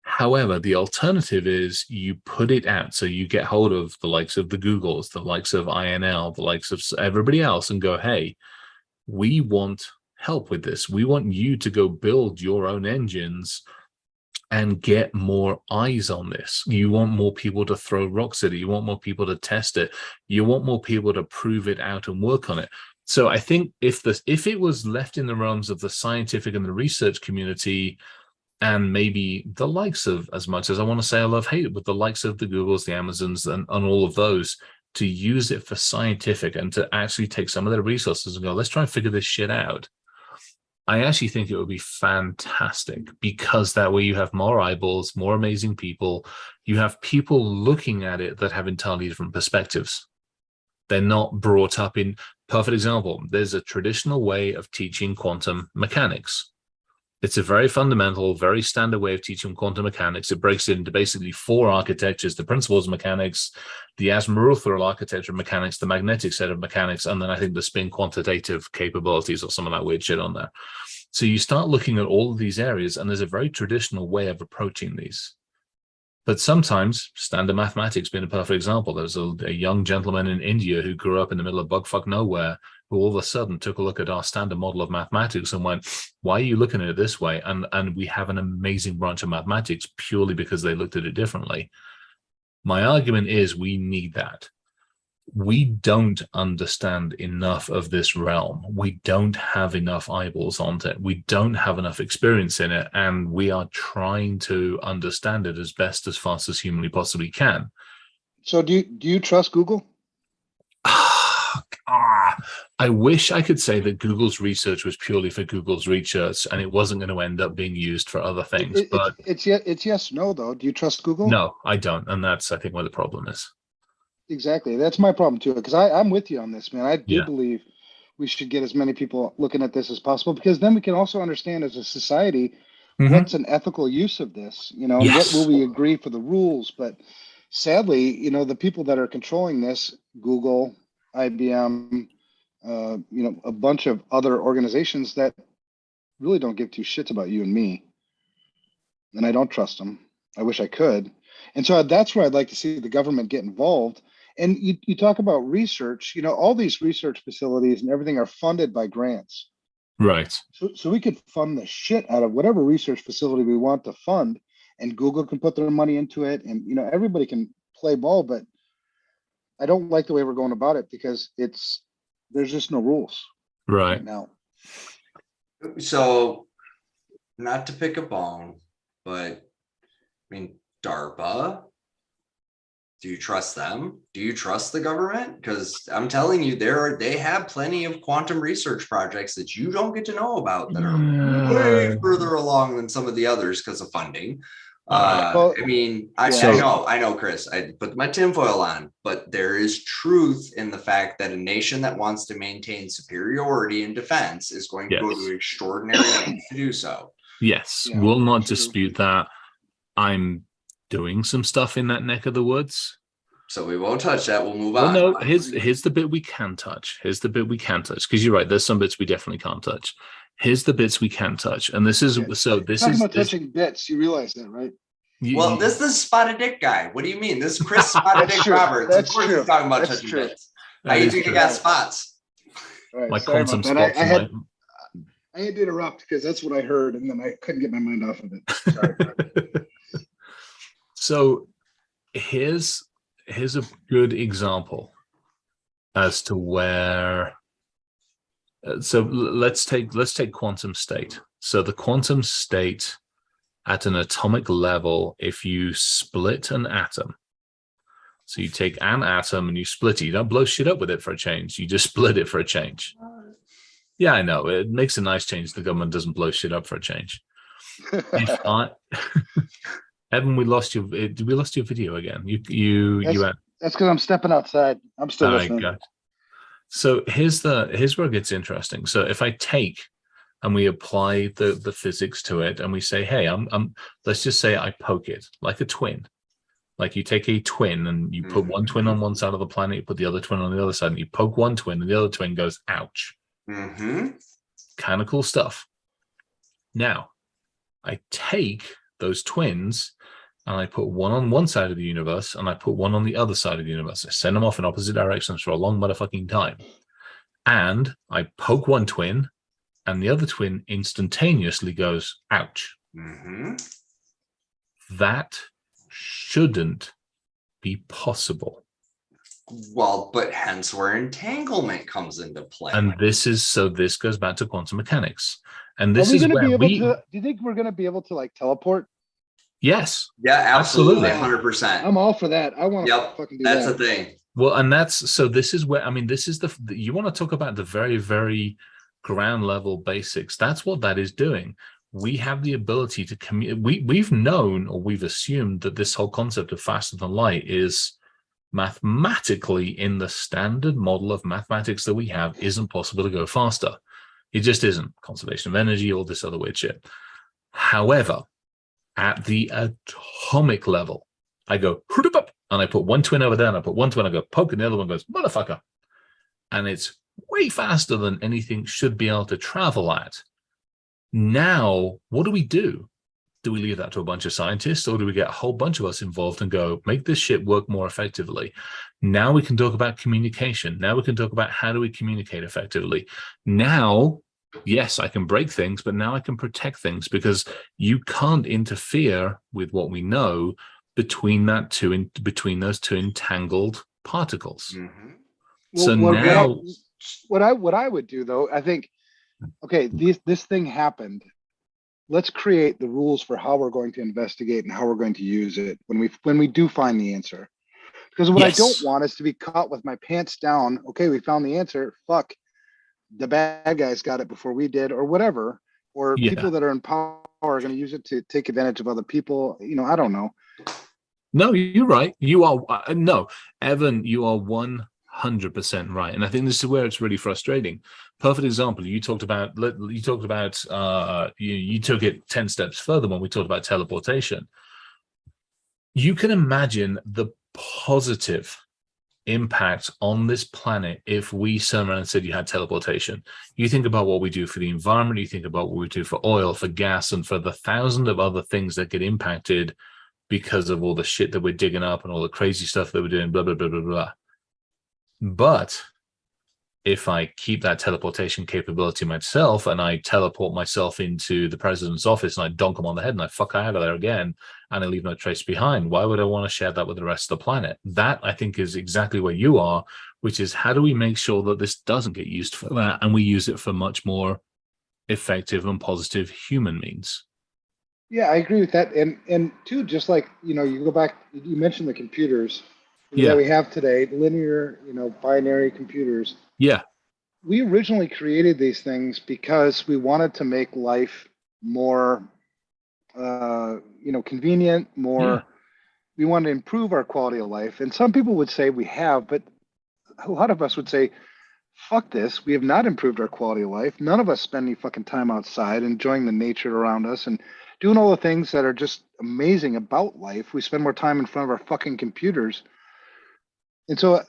However, the alternative is you put it out, so you get hold of the likes of the Googles, the likes of INL, the likes of everybody else, and go, hey, we want help with this. We want you to go build your own engines and get more eyes on this. You want more people to throw rocks at it. You want more people to test it. You want more people to prove it out and work on it. So I think if it was left in the realms of the scientific and the research community, and maybe the likes of, as much as I want to say I love hate it, but the likes of the Googles, the Amazons, and all of those, to use it for scientific and to actually take some of their resources and go, let's try and figure this shit out. I actually think it would be fantastic, because that way you have more eyeballs, more amazing people. You have people looking at it that have entirely different perspectives. They're not brought up in, perfect example, there's a traditional way of teaching quantum mechanics. It's a very fundamental, very standard way of teaching quantum mechanics. It breaks it into basically 4 architectures: the principles of mechanics, the Asmarutha architecture of mechanics, the magnetic set of mechanics, and then I think the spin quantitative capabilities or some of that weird shit on there. So you start looking at all of these areas, and there's a very traditional way of approaching these. But sometimes standard mathematics being a perfect example. There's a young gentleman in India who grew up in the middle of bugfuck nowhere, who all of a sudden took a look at our standard model of mathematics and went, why are you looking at it this way? And we have an amazing branch of mathematics purely because they looked at it differently. My argument is we need that. We don't understand enough of this realm. We don't have enough eyeballs on it. We don't have enough experience in it. And we are trying to understand it as best as fast as humanly possibly can. So do you trust Google? I wish I could say that Google's research was purely for Google's research and it wasn't going to end up being used for other things. But it's yes, no, though. Do you trust Google? No, I don't. And that's, I think, where the problem is. Exactly. That's my problem too, because I'm with you on this, man. I do believe we should get as many people looking at this as possible, because then we can also understand as a society what's an ethical use of this, and what will we agree for the rules. But sadly, the people that are controlling this, Google, IBM, a bunch of other organizations that really don't give two shits about you and me, and I don't trust them. I wish I could. And so that's where I'd like to see the government get involved. And you talk about research, all these research facilities and everything are funded by grants. Right. So we could fund the shit out of whatever research facility we want to fund, and Google can put their money into it, and everybody can play ball. But I don't like the way we're going about it, because there's just no rules right now. So, not to pick a bone, but DARPA, do you trust them? Do you trust the government? Because I'm telling you, they have plenty of quantum research projects that you don't get to know about that are way further along than some of the others because of funding. I know, Chris, I put my tinfoil on, but there is truth in the fact that a nation that wants to maintain superiority in defense is going to go to extraordinary lengths to do so. Yes, will not dispute that. I'm doing some stuff in that neck of the woods, so we won't touch that. We'll move on. No, here's the bit we can touch. Because you're right, there's some bits we definitely can't touch. Here's the bits we can touch, and this is touching bits. You realize that, right? This is the spotted dick guy. What do you mean? This is Chris Spotted Dick Roberts. That's of course true. He's talking about touching bits. How you think you got spots? All right, My sorry quantum about that. spots. in my- I had to interrupt because that's what I heard, and then I couldn't get my mind off of it. Sorry. So here's a good example as to where. So let's take quantum state. So the quantum state at an atomic level, if you split an atom, so you take an atom and you split it, you don't blow shit up with it for a change. You just split it for a change. Yeah, I know. It makes a nice change. The government doesn't blow shit up for a change. If I, Evan, we lost your video again. That's because I'm stepping outside. I'm still listening. Right, so here's where it gets interesting. So if I take and we apply the physics to it, and we say, hey, let's just say I poke it like a twin. Like you take a twin and you put one twin on one side of the planet, you put the other twin on the other side, and you poke one twin, and the other twin goes, ouch. Kind of cool stuff. Now, I take those twins and I put one on one side of the universe and I put one on the other side of the universe. I send them off in opposite directions for a long motherfucking time. And I poke one twin and the other twin instantaneously goes, ouch. That shouldn't be possible. Well, but hence where entanglement comes into play. And this goes back to quantum mechanics. And this is where do you think we're going to be able to like teleport? Yes. Yeah, absolutely. 100%. I'm all for that. I want to fucking do that. That's the thing. Well, and this is where, I mean, this is you want to talk about the very, very ground level basics. That's what that is doing. We have the ability to communicate. We've known, or we've assumed, that this whole concept of faster than light is mathematically, in the standard model of mathematics that we have, isn't possible to go faster. It just isn't. Conservation of energy, all this other weird shit. However, at the atomic level, I go and I put one twin over there and I put one twin, I go poke, and the other one goes motherfucker. And it's way faster than anything should be able to travel at. Now, what do we do? Do we leave that to a bunch of scientists, or do we get a whole bunch of us involved and go, make this shit work more effectively? Now we can talk about communication. Now we can talk about how do we communicate effectively. Now, yes, I can break things, but now I can protect things, because you can't interfere with what we know between those two entangled particles. Well, so what I would do, though, I think, okay, this thing happened. Let's create the rules for how we're going to investigate and how we're going to use it when we do find the answer. Because what I don't want is to be caught with my pants down. Okay, we found the answer. Fuck, the bad guys got it before we did, or whatever. Or people that are in power are going to use it to take advantage of other people. You know, I don't know. No, you're right. You are no, Evan. You are 100% right, and I think this is where it's really frustrating. Perfect example. You took it 10 steps further when we talked about teleportation. You can imagine the positive impact on this planet if we turned around and said you had teleportation. You think about what we do for the environment, you think about what we do for oil, for gas, and for the thousands of other things that get impacted because of all the shit that we're digging up and all the crazy stuff that we're doing, blah, blah, blah, blah, blah. But if I keep that teleportation capability myself and I teleport myself into the president's office and I donk him on the head and I fuck out of there again and I leave no trace behind, why would I want to share that with the rest of the planet? That, I think, is exactly where you are, which is how do we make sure that this doesn't get used for that and we use it for much more effective and positive human means? Yeah, I agree with that. And too, just like, you know, you go back, you mentioned the computers that we have today, linear, binary computers. Yeah. We originally created these things because we wanted to make life more, convenient, more, we wanted to improve our quality of life. And some people would say we have, but a lot of us would say, fuck this. We have not improved our quality of life. None of us spend any fucking time outside enjoying the nature around us and doing all the things that are just amazing about life. We spend more time in front of our fucking computers. And so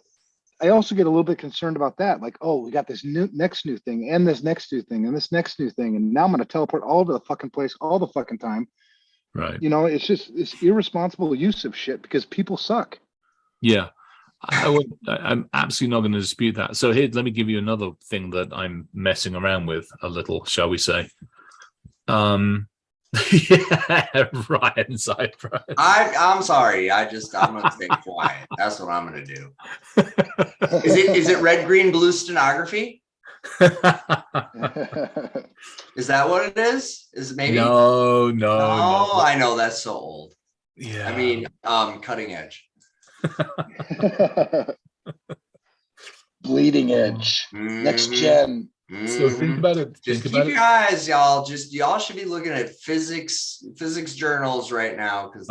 I also get a little bit concerned about that. Like, oh, we got this next new thing and this next new thing and this next new thing. And now I'm going to teleport all over the fucking place all the fucking time. Right. It's irresponsible use of shit because people suck. Yeah. I'm absolutely not going to dispute that. So here, let me give you another thing that I'm messing around with a little, shall we say? Yeah, Ryan's eyebrows. I'm sorry. I'm gonna stay quiet. That's what I'm gonna do. Is it red, green, blue stenography? Is that what it is? Is it maybe? No. I know that's so old. Yeah. I mean, cutting edge. Bleeding edge. Next gen. So think about it. Just keep your eyes, y'all. Y'all should be looking at physics journals right now because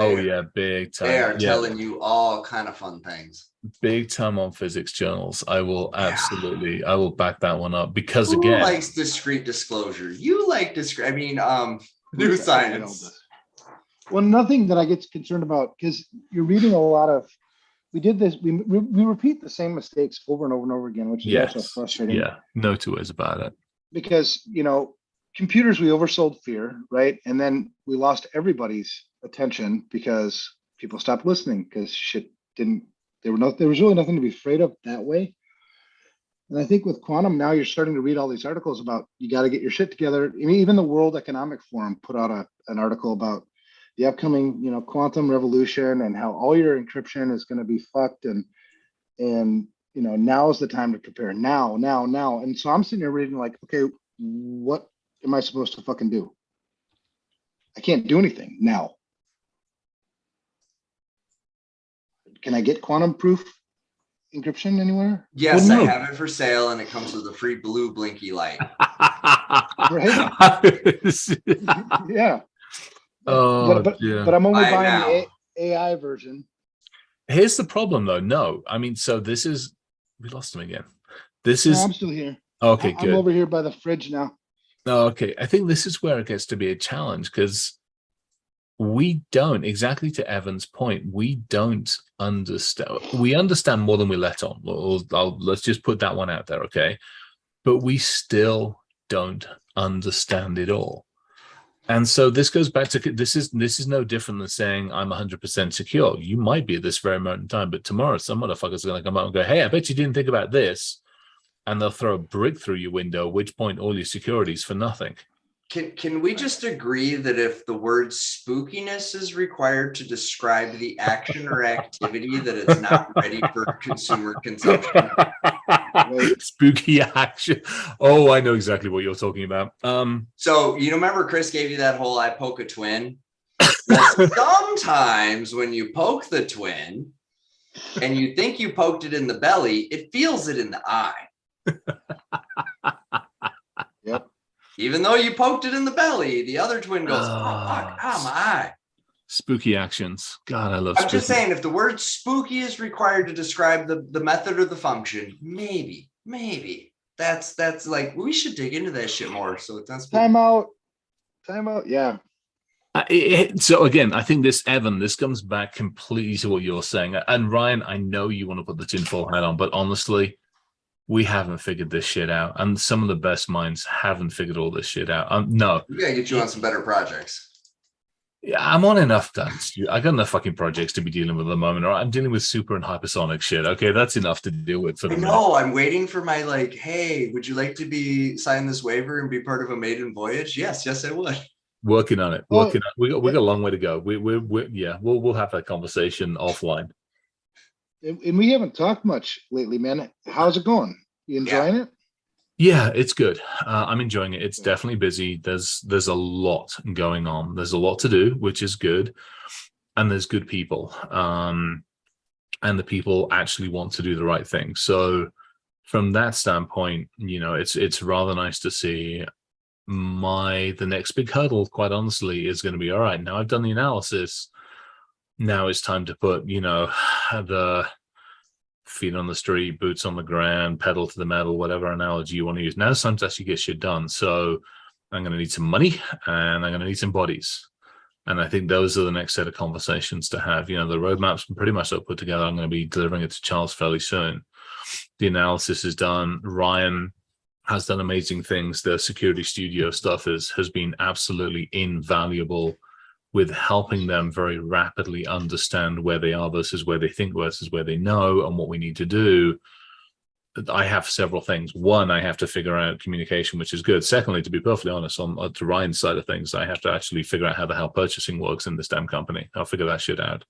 big time. They are telling you all kind of fun things. Big time on physics journals. I will absolutely. I will back that one up because Who again, likes discrete disclosure. You like discrete. I mean, new science. Well, nothing that I get concerned about because you're reading a lot of. We did this. We repeat the same mistakes over and over and over again, which is also frustrating. Yeah, no two ways about it. Because computers, we oversold fear, right? And then we lost everybody's attention because people stopped listening because shit didn't. There was really nothing to be afraid of that way. And I think with quantum now, you're starting to read all these articles about you got to get your shit together. I mean, even the World Economic Forum put out an article about the upcoming, quantum revolution and how all your encryption is going to be fucked. And now is the time to prepare. Now. And so I'm sitting here reading like, okay, what am I supposed to fucking do? I can't do anything now. Can I get quantum proof encryption anywhere? Yes, I have it for sale, and it comes with a free blue blinky light. Right? Yeah. But I'm only buying the AI version. Here's the problem, though. No, I mean, so we lost him again. I'm still here. Okay, good. I'm over here by the fridge now. Okay, I think this is where it gets to be a challenge because we don't, exactly to Evan's point, we don't understand. We understand more than we let on. Let's just put that one out there, okay? But we still don't understand it all. And so this goes back to this is no different than saying I'm 100% secure. You might be at this very moment in time, but tomorrow some motherfucker's going to come out and go, "Hey, I bet you didn't think about this," and they'll throw a brick through your window. At which point, all your security's for nothing. Can we just agree that if the word spookiness is required to describe the action or activity, that it's not ready for consumer consumption? Spooky action. Oh, I know exactly what you're talking about. So remember Chris gave you that whole I poke a twin? Well, sometimes when you poke the twin and you think you poked it in the belly, it feels it in the eye. Yep. Even though you poked it in the belly, the other twin goes, "Oh fuck, my eye." Spooky actions. God, I love. I'm just saying, if the word spooky is required to describe the method or the function, maybe that's like we should dig into that shit more. So it's not spooky. Time out. Yeah. So again, I think this comes back completely to what you're saying. And Ryan, I know you want to put the tinfoil hat on, but honestly, we haven't figured this shit out, and some of the best minds haven't figured all this shit out. No, we gotta get you on some better projects. Yeah, I'm on enough done. I got enough fucking projects to be dealing with at the moment. Or I'm dealing with super and hypersonic shit. Okay, that's enough to deal with for the minute. No, I'm waiting for my hey, would you like to sign this waiver and be part of a maiden voyage? Yes, I would. Working on it. We got a long way to go. We'll have that conversation offline. And we haven't talked much lately, man. How's it going? You enjoying it? Yeah, it's good. I'm enjoying it. It's definitely busy. There's a lot going on. There's a lot to do, which is good. And there's good people. And the people actually want to do the right thing. So from that standpoint, it's rather nice to see. The next big hurdle, quite honestly, is going to be, all right, now I've done the analysis. Now it's time to put, the feet on the street, boots on the ground, pedal to the metal, whatever analogy you want to use. Now it's time to actually get shit done. So I'm going to need some money and I'm going to need some bodies. And I think those are the next set of conversations to have. The roadmap's pretty much put together. I'm going to be delivering it to Charles fairly soon. The analysis is done. Ryan has done amazing things. The security studio stuff has been absolutely invaluable. with helping them very rapidly understand where they are versus where they think versus where they know and what we need to do. I have several things. One, I have to figure out communication, which is good. Secondly, to be perfectly honest, on to Ryan's side of things, I have to actually figure out how the hell purchasing works in this damn company. I'll figure that shit out.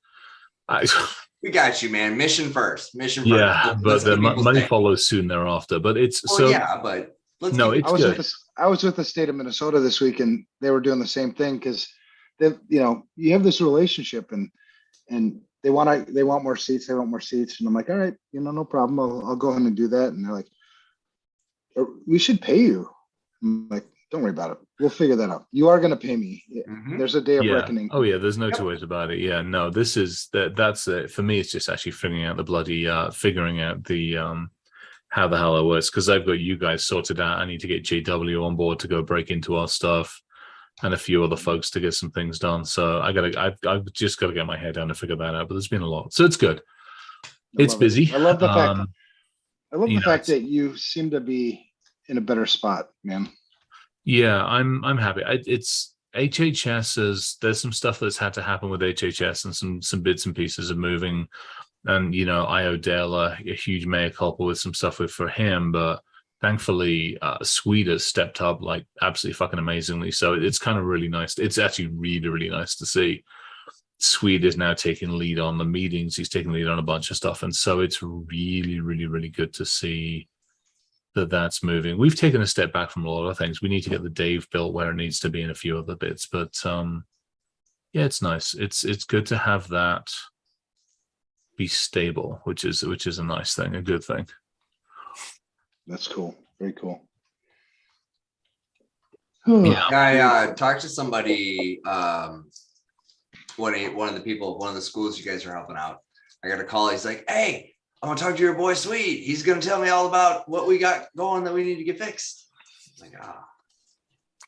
We got you, man. Mission first. Mission first. Yeah, but the money follows soon thereafter. But it's but it's good. I was with the state of Minnesota this week, and they were doing the same thing because they, you have this relationship, and they want more seats. They want more seats, and I'm like, all right, no problem. I'll go ahead and do that. And they're like, we should pay you. I'm like, don't worry about it. We'll figure that out. You are going to pay me. Mm-hmm. There's a day of reckoning. Oh yeah, there's no two ways about it. Yeah, no, this is that's it. For me, it's just actually figuring out the how the hell it works, because I've got you guys sorted out. I need to get JW on board to go break into our stuff, and a few other folks to get some things done. So I've just got to get my head down and figure that out. But there's been a lot, so it's good. It's busy. I love the fact. I love the fact that you seem to be in a better spot, man. Yeah, I'm happy. It's HHS. There's some stuff that's had to happen with HHS, and some bits and pieces of moving. And I owe Dale a huge mea culpa with some stuff for him, but thankfully Swede has stepped up like absolutely fucking amazingly. So it's kind of really nice. It's actually really, really nice to see. Swede is now taking lead on the meetings. He's taking lead on a bunch of stuff, and so it's really, really, really good to see that's moving. We've taken a step back from a lot of things. We need to get the Dave built where it needs to be and a few other bits, but yeah, it's nice. It's good to have that be stable, which is a nice thing, a good thing. That's cool. Very cool. Yeah, I talked to somebody, one of the schools you guys are helping out. I got a call. He's like, "Hey, I want to talk to your boy Sweet. He's going to tell me all about what we got going that we need to get fixed." I'm like,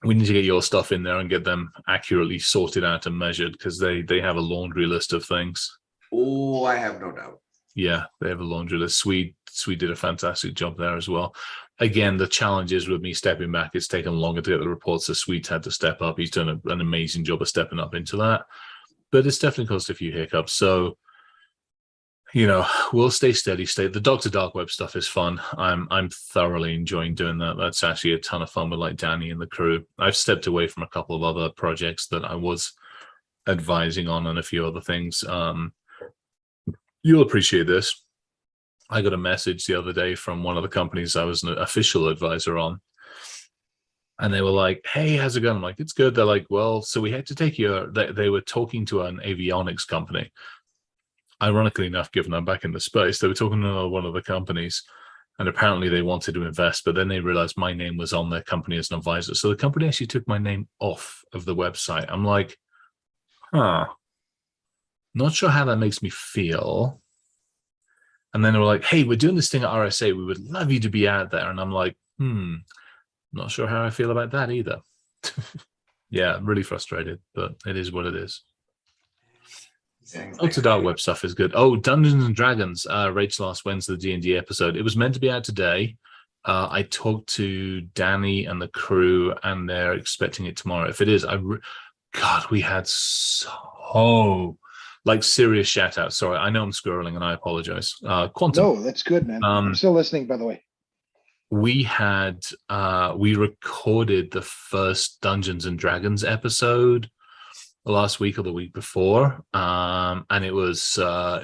we need to get your stuff in there and get them accurately sorted out and measured, because they have a laundry list of things. Oh, I have no doubt. Yeah, they have a laundry list. Swede did a fantastic job there as well. Again, the challenge is with me stepping back, it's taken longer to get the reports, so Swede's had to step up. He's done an amazing job of stepping up into that, but it's definitely caused a few hiccups. So, we'll stay steady state. The Dr. Dark Web stuff is fun. I'm thoroughly enjoying doing that. That's actually a ton of fun with Danny and the crew. I've stepped away from a couple of other projects that I was advising on and a few other things. You'll appreciate this. I got a message the other day from one of the companies I was an official advisor on, and they were like, "Hey, how's it going?" I'm like, "It's good." They're like, "Well, so we had to take they were talking to an avionics company. Ironically enough, given I'm back in the space, they were talking to one of the companies, and apparently they wanted to invest, but then they realized my name was on their company as an advisor. So the company actually took my name off of the website." I'm like, not sure how that makes me feel. And then they were like, "Hey, we're doing this thing at RSA. We would love you to be out there." And I'm like, not sure how I feel about that either. Yeah, I'm really frustrated, but it is what it is. Lots of dark web stuff is good. Oh, Dungeons and Dragons. Rachel asked, when's the D&D episode? It was meant to be out today. I talked to Danny and the crew, and they're expecting it tomorrow. If it is, God, we had so serious shout out. Sorry, I know I'm squirreling and I apologize. Quantum. No, that's good, man. I'm still listening, by the way. We recorded the first Dungeons and Dragons episode last week or the week before. And it was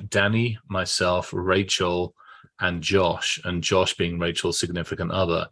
Danny, myself, Rachel, and Josh being Rachel's significant other.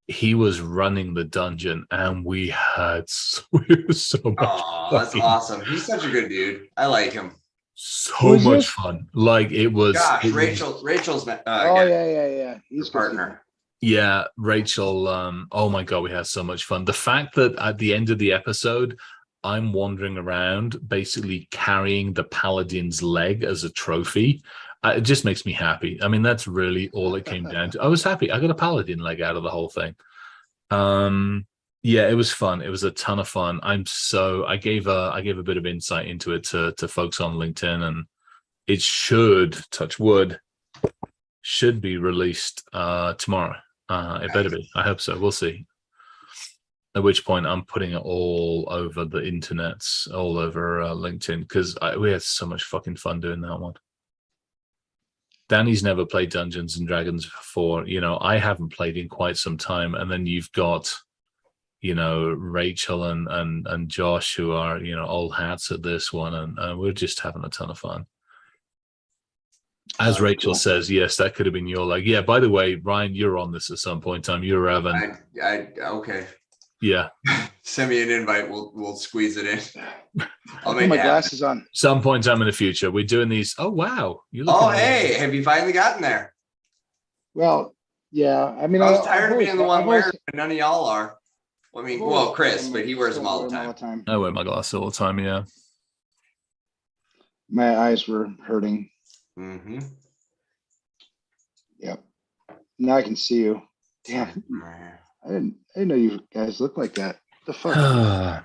He was running the dungeon, and we had so much. Oh, that's awesome. He's such a good dude. I like him. So much fun. It was. Gosh, Rachel's. Yeah. He's partner. Yeah, Rachel. Oh my God, we had so much fun. The fact that at the end of the episode, I'm wandering around basically carrying the paladin's leg as a trophy. It just makes me happy. I mean, that's really all it came down to. I was happy. I got a paladin leg out of the whole thing. Yeah, it was fun. It was a ton of fun. I gave a bit of insight into it to folks on LinkedIn, and it should, touch wood, should be released tomorrow. It better be. I hope so. We'll see. At which point I'm putting it all over the internets, all over LinkedIn, because we had so much fucking fun doing that one. Danny's never played Dungeons and Dragons before. I haven't played in quite some time. And then you've got, Rachel and Josh, who are, old hats at this one. And we're just having a ton of fun. As Rachel says, yes, that could have been your yeah, by the way, Ryan, you're on this at some point in time. You're Evan. Okay. Yeah. Send me an invite. We'll squeeze it in. I'll put my glasses on. Some point in time in the future, we're doing these. Oh wow! Hey, have you finally gotten there? Well, yeah. I mean, I was tired of being the one wearing, but none of y'all are. I mean, Chris, but he wears them all the time. I wear my glasses all the time. Yeah. My eyes were hurting. Mm-hmm. Yep. Now I can see you. Damn. I didn't know you guys look like that. The fuck?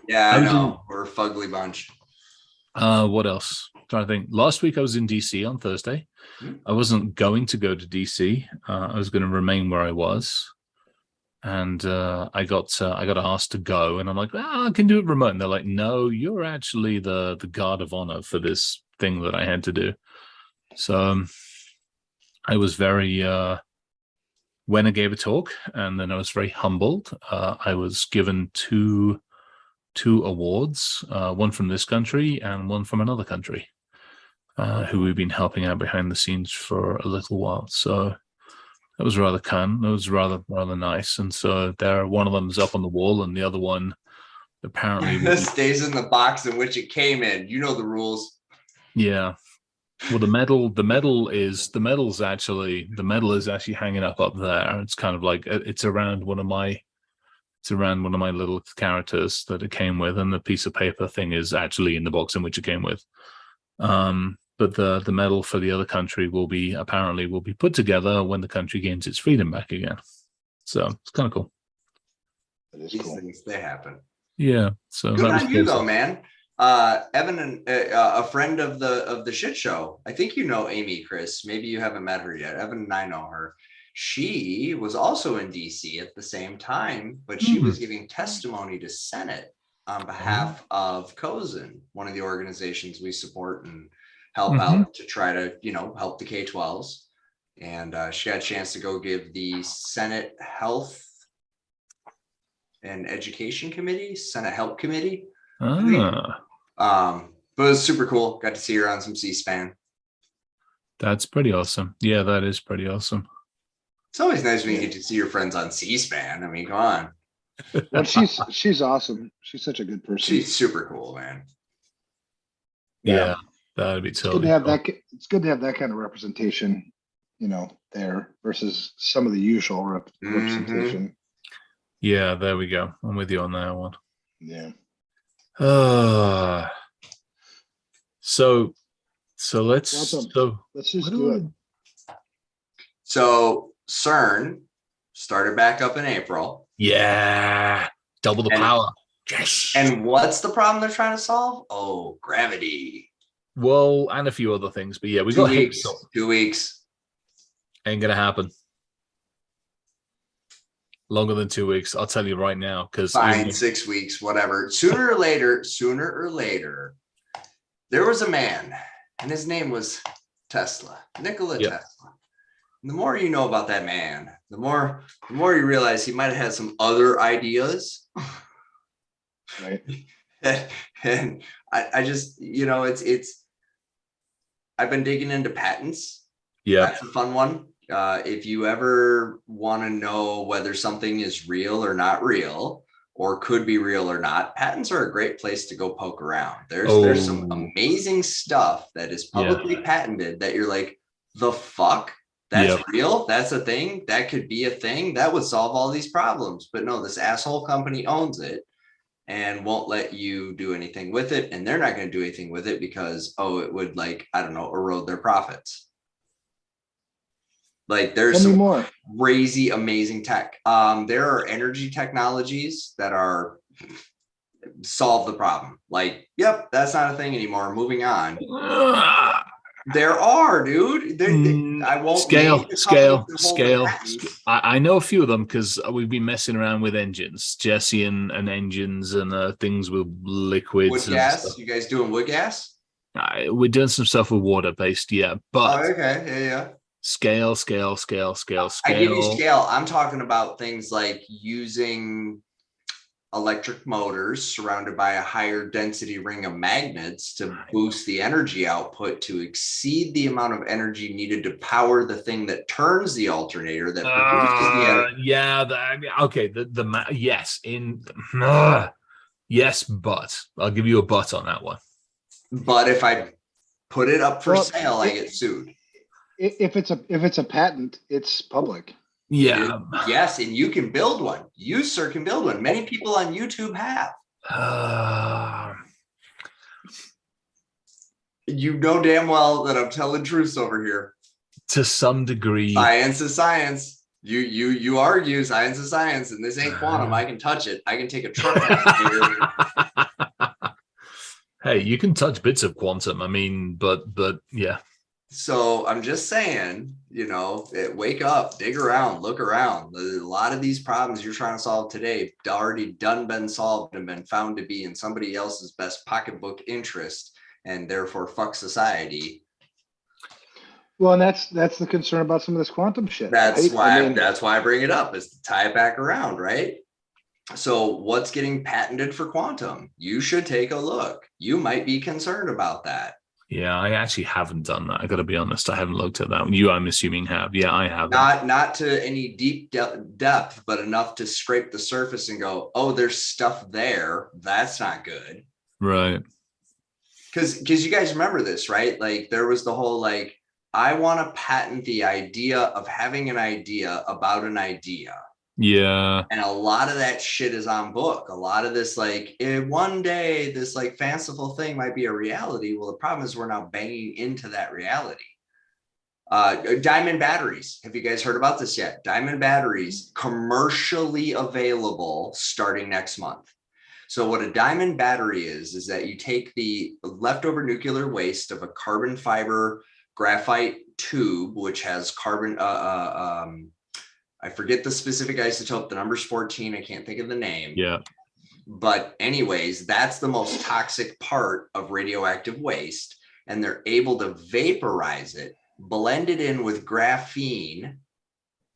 Yeah, I know. We're a fugly bunch. What else? I'm trying to think. Last week I was in DC on Thursday. I wasn't going to go to DC. I was going to remain where I was, and I got asked to go, and I'm like, I can do it remote. And they're like, no, you're actually the guard of honor for this thing that I had to do. So I was very. When I gave a talk, and then I was very humbled. I was given two awards, one from this country and one from another country, who we've been helping out behind the scenes for a little while. So that was rather fun. That was rather nice. And so one of them is up on the wall, and the other one apparently stays in the box in which it came in. You know the rules. Yeah. Well, the medal is actually hanging up there. It's kind of like it's around one of my little characters that it came with, and the piece of paper thing is actually in the box in which it came with. But the medal for the other country will be put together when the country gains its freedom back again. So it's kind of cool. These things, they happen. Yeah. So good on you though, man. Evan and a friend of the shit show. I think you know Amy, Chris. Maybe you haven't met her yet. Evan and I know her. She was also in DC at the same time, but she was giving testimony to Senate on behalf of COSN, one of the organizations we support and help out to try to, help the K-12s. And she had a chance to go give the Senate Health and Education Committee, Senate Help Committee. But it was super cool. Got to see her on some C-SPAN. That's pretty awesome. Yeah, that is pretty awesome. It's always nice when you get to see your friends on C-SPAN. I mean, come on. Well, she's awesome. She's such a good person. She's super cool, man. Yeah, that'd be totally. It's good to have that kind of representation, there versus some of the usual representation. Yeah, there we go. I'm with you on that one. Yeah. So let's just do it. So CERN started back up in April. Yeah, double the power. Yes. And what's the problem they're trying to solve? Oh, gravity. Well, and a few other things, but yeah, we got 2 weeks. Ain't gonna happen. Longer than 2 weeks, I'll tell you right now. Because fine, 6 weeks, whatever. Sooner or later, there was a man, and his name was Tesla, Nikola Tesla. And the more you know about that man, the more you realize he might have had some other ideas. Right. And I just, it's. I've been digging into patents. Yeah, that's a fun one. If you ever want to know whether something is real or not real, or could be real or not, patents are a great place to go poke around. There's some amazing stuff that is publicly patented that you're like, the fuck? That's real? That's a thing? That could be a thing? That would solve all these problems. But no, this asshole company owns it and won't let you do anything with it. And they're not going to do anything with it because, it would erode their profits. Like there's some crazy, amazing tech. There are energy technologies that are solve the problem. Like, yep, that's not a thing anymore. Moving on. There are, dude. I won't name the companies that hold the patents. I know a few of them because we've been messing around with engines, Jesse and engines and things with liquids. Wood gas. You guys doing wood gas? We're doing some stuff with water-based, yeah. But okay, yeah. Scale. I give you scale. I'm talking about things like using electric motors surrounded by a higher density ring of magnets to boost the energy output to exceed the amount of energy needed to power the thing that turns the alternator that produces the energy. Yes, but I'll give you a but on that one. But if I put it up for sale, I get sued. If it's a patent, it's public. Yeah. Yes, and you can build one. You, sir, can build one. Many people on YouTube have. You know damn well that I'm telling truths over here. To some degree. Science is science. You argue science is science, and this ain't quantum. I can touch it. I can take a truck. Hey, you can touch bits of quantum. I mean, but yeah. So I'm just saying, wake up, dig around, look around. A lot of these problems you're trying to solve today already been solved and been found to be in somebody else's best pocketbook interest, and therefore fuck society. Well, and that's the concern about some of this quantum shit. That's right? That's why I bring it up, is to tie it back around, right? So what's getting patented for quantum? You should take a look. You might be concerned about that. Yeah, I actually haven't done that. I got to be honest. I haven't looked at that. You, I'm assuming, have. Yeah, I have. Not to any deep depth, but enough to scrape the surface and go, oh, there's stuff there. That's not good. Right. Because you guys remember this, right? Like there was the whole I want to patent the idea of having an idea about an idea. Yeah. And a lot of that shit is on book. A lot of this, one day this fanciful thing might be a reality. Well, the problem is we're now banging into that reality. Diamond batteries. Have you guys heard about this yet? Diamond batteries commercially available starting next month. So what a diamond battery is that you take the leftover nuclear waste of a carbon fiber graphite tube, which has carbon, I forget the specific isotope. The number's 14. I can't think of the name. Yeah. But anyways, that's the most toxic part of radioactive waste. And they're able to vaporize it, blend it in with graphene,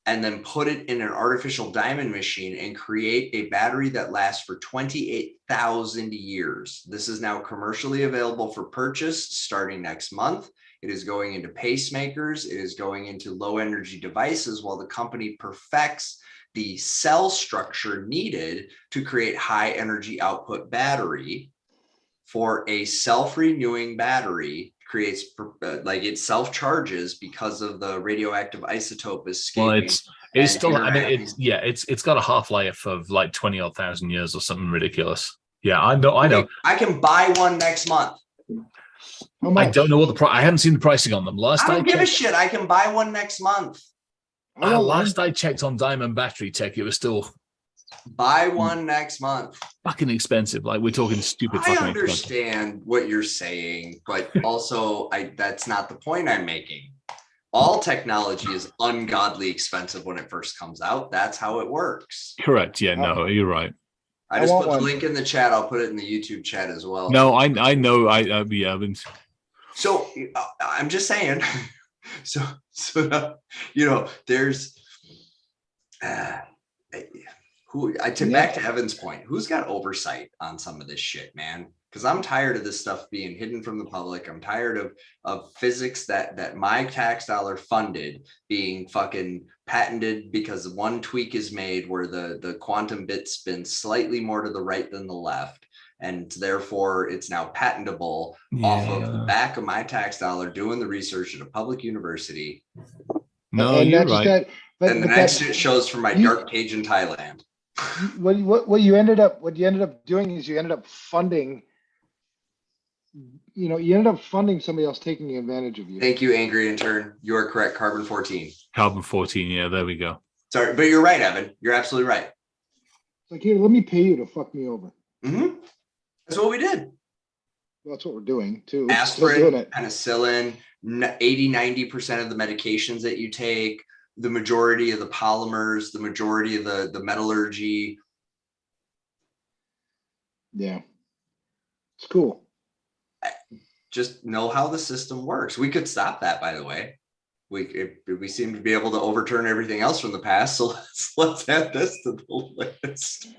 and then put it in an artificial diamond machine and create a battery that lasts for 28,000 years. This is now commercially available for purchase starting next month. It is going into pacemakers. It is going into low energy devices while the company perfects the cell structure needed to create high energy output battery. For a self-renewing battery, creates it self-charges because of the radioactive isotope escaping. Well, it's still, I mean, it's got a half-life of 20,000 years or something ridiculous. Yeah, I know. I can buy one next month. I don't know what the price. I haven't seen the pricing on them. I don't give a shit. I can buy one next month. Last I checked on Diamond Battery Tech, it was still buy one next month. Fucking expensive. We're talking stupid. I understand what you're saying, but also that's not the point I'm making. All technology is ungodly expensive when it first comes out. That's how it works. Correct. Yeah. No, you're right. I just put the link in the chat. I'll put it in the YouTube chat as well. No, I know. I haven't. So I'm just saying. So there's back to Evan's point. Who's got oversight on some of this shit, man? Because I'm tired of this stuff being hidden from the public. I'm tired of physics that my tax dollar funded being fucking patented because one tweak is made where the quantum bit spins slightly more to the right than the left. And therefore it's now patentable off of the back of my tax dollar doing the research at a public university. No, you're right. And the next shit shows from my dark cage in Thailand. What you ended up doing is you ended up funding. You ended up funding somebody else taking advantage of you. Thank you, Angry Intern. You are correct. Carbon 14. Carbon 14. Yeah, there we go. Sorry, but you're right, Evan. You're absolutely right. It's here, let me pay you to fuck me over. Mm-hmm. That's what we did. Well, that's what we're doing too. Still doing Aspirin, it. penicillin, 80-90% of the medications that you take, the majority of the polymers, the majority of the metallurgy. Yeah. It's cool. Just know how the system works. We could stop that, by the way. We seem to be able to overturn everything else from the past. So let's add this to the list.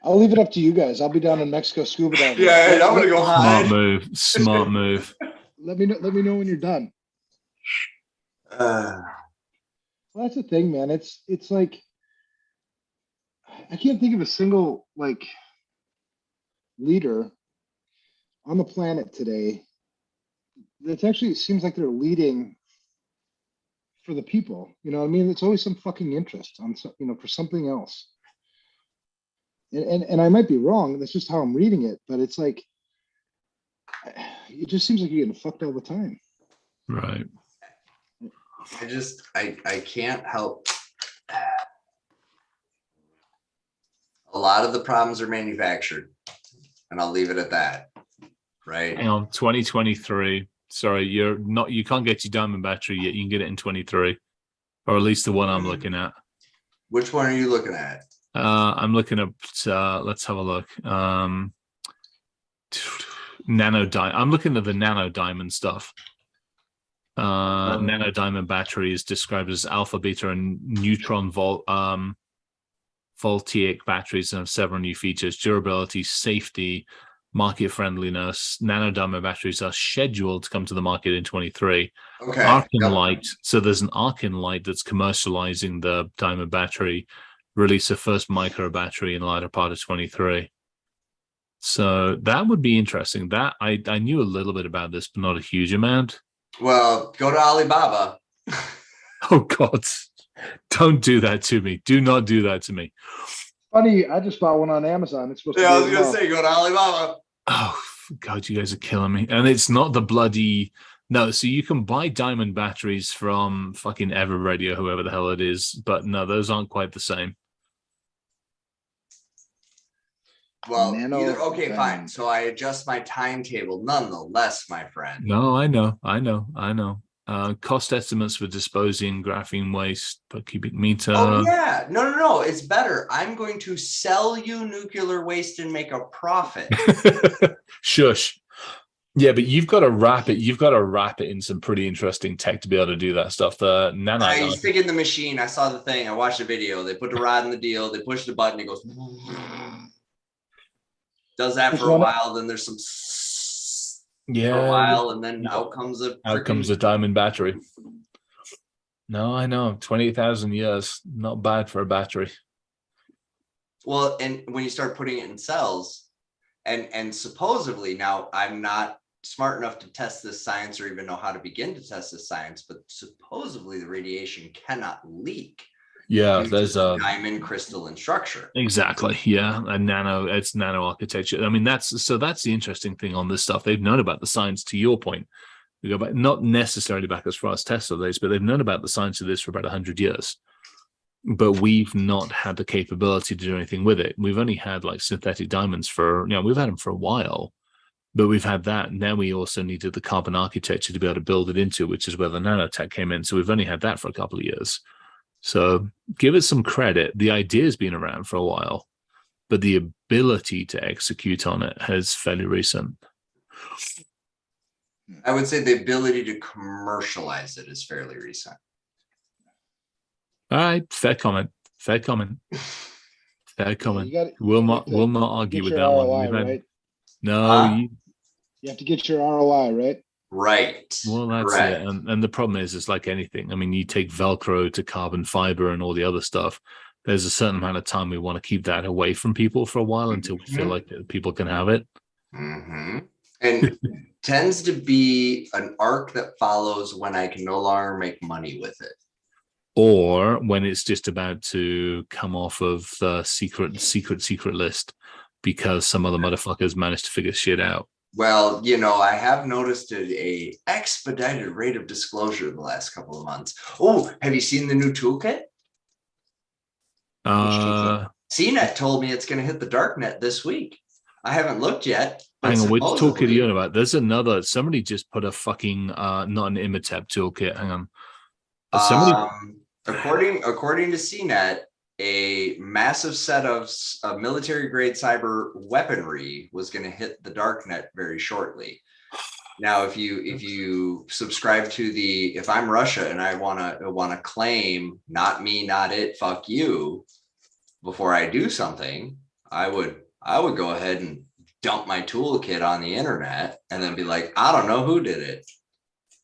I'll leave it up to you guys. I'll be down in Mexico scuba diving. Yeah, I'm gonna go hide. Smart move. Smart move. Let me know when you're done. Well, that's the thing, man. It's like I can't think of a single like leader on the planet today that actually seems like they're leading for the people. You know what I mean? It's always some fucking interest on some, for something else. And I might be wrong. That's just how I'm reading it, but it's like it just seems like you're getting fucked all the time. Right. I can't help. A lot of the problems are manufactured, and I'll leave it at that. Right. Hang on, 2023. Sorry, you can't get your diamond battery yet. You can get it in 23, or at least the one I'm looking at. Which one are you looking at? I'm looking at. Let's have a look. I'm looking at the nano diamond stuff. Nano diamond battery is described as alpha, beta, and neutron voltaic batteries and have several new features: durability, safety, market friendliness. Nano diamond batteries are scheduled to come to the market in 23. Okay. Arkin Light. So there's an Arkin Light that's commercializing the diamond battery. Release the first micro battery in the latter part of 23. So that would be interesting. That I knew a little bit about this, but not a huge amount. Well, go to Alibaba. Oh God, don't do that to me. Do not do that to me. Funny, I just bought one on Amazon. It's supposed to be. I was gonna say, go to Alibaba. Oh God, you guys are killing me. And it's not the bloody no. So you can buy diamond batteries from fucking Everready or whoever the hell it is, but no, those aren't quite the same. Well, okay, fine. So I adjust my timetable nonetheless, my friend. No, I know. Cost estimates for disposing graphene waste per cubic meter. Oh yeah, no. It's better. I'm going to sell you nuclear waste and make a profit. Shush. Yeah, but you've got to wrap it. You've got to wrap it in some pretty interesting tech to be able to do that stuff. The nano. I stick in the machine. I saw the thing. I watched the video. They put the rod in the deal. They push the button. It goes. Does that for a while. Then there's some. Yeah. For a while, and then out comes a diamond battery. No, I know. 20,000 years, not bad for a battery. Well, and when you start putting it in cells, and supposedly now I'm not smart enough to test this science or even know how to begin to test this science, but supposedly the radiation cannot leak. Yeah, there's a diamond crystalline structure. Exactly. Yeah, it's nano architecture. I mean, that's the interesting thing on this stuff. They've known about the science. To your point, we go back not necessarily back as far as Tesla days, but they've known about the science of this for about 100 years. But we've not had the capability to do anything with it. We've only had like synthetic diamonds we've had them for a while, but we've had that. Now we also needed the carbon architecture to be able to build it into, which is where the nanotech came in. So we've only had that for a couple of years. So give it some credit. The idea's been around for a while, but the ability to execute on it has fairly recent. I would say the ability to commercialize it is fairly recent. All right, fair comment. We'll not argue with that ROI, one. Right? No, you have to get your ROI, right? Right. Well, that's Correct. it. And the problem is like anything. I mean, you take Velcro to carbon fiber and all the other stuff. There's a certain amount of time we want to keep that away from people for a while until we feel like people can have it. Mm-hmm. And tends to be an arc that follows when I can no longer make money with it. Or when it's just about to come off of the secret list because some other motherfuckers managed to figure shit out. Well, I have noticed a expedited rate of disclosure in the last couple of months. Oh, have you seen the new toolkit? CNET told me it's going to hit the darknet this week. I haven't looked yet. But Hang on, which toolkit are you on supposedly, about? There's another. Somebody just put a fucking not an Imatep toolkit. Hang on. Somebody. according to CNET, a massive set of military grade cyber weaponry was going to hit the darknet very shortly. Now, if you subscribe to the, if I'm Russia and I wanna claim not me, not it, fuck you, before I do something, I would go ahead and dump my toolkit on the internet and then be like, I don't know who did it.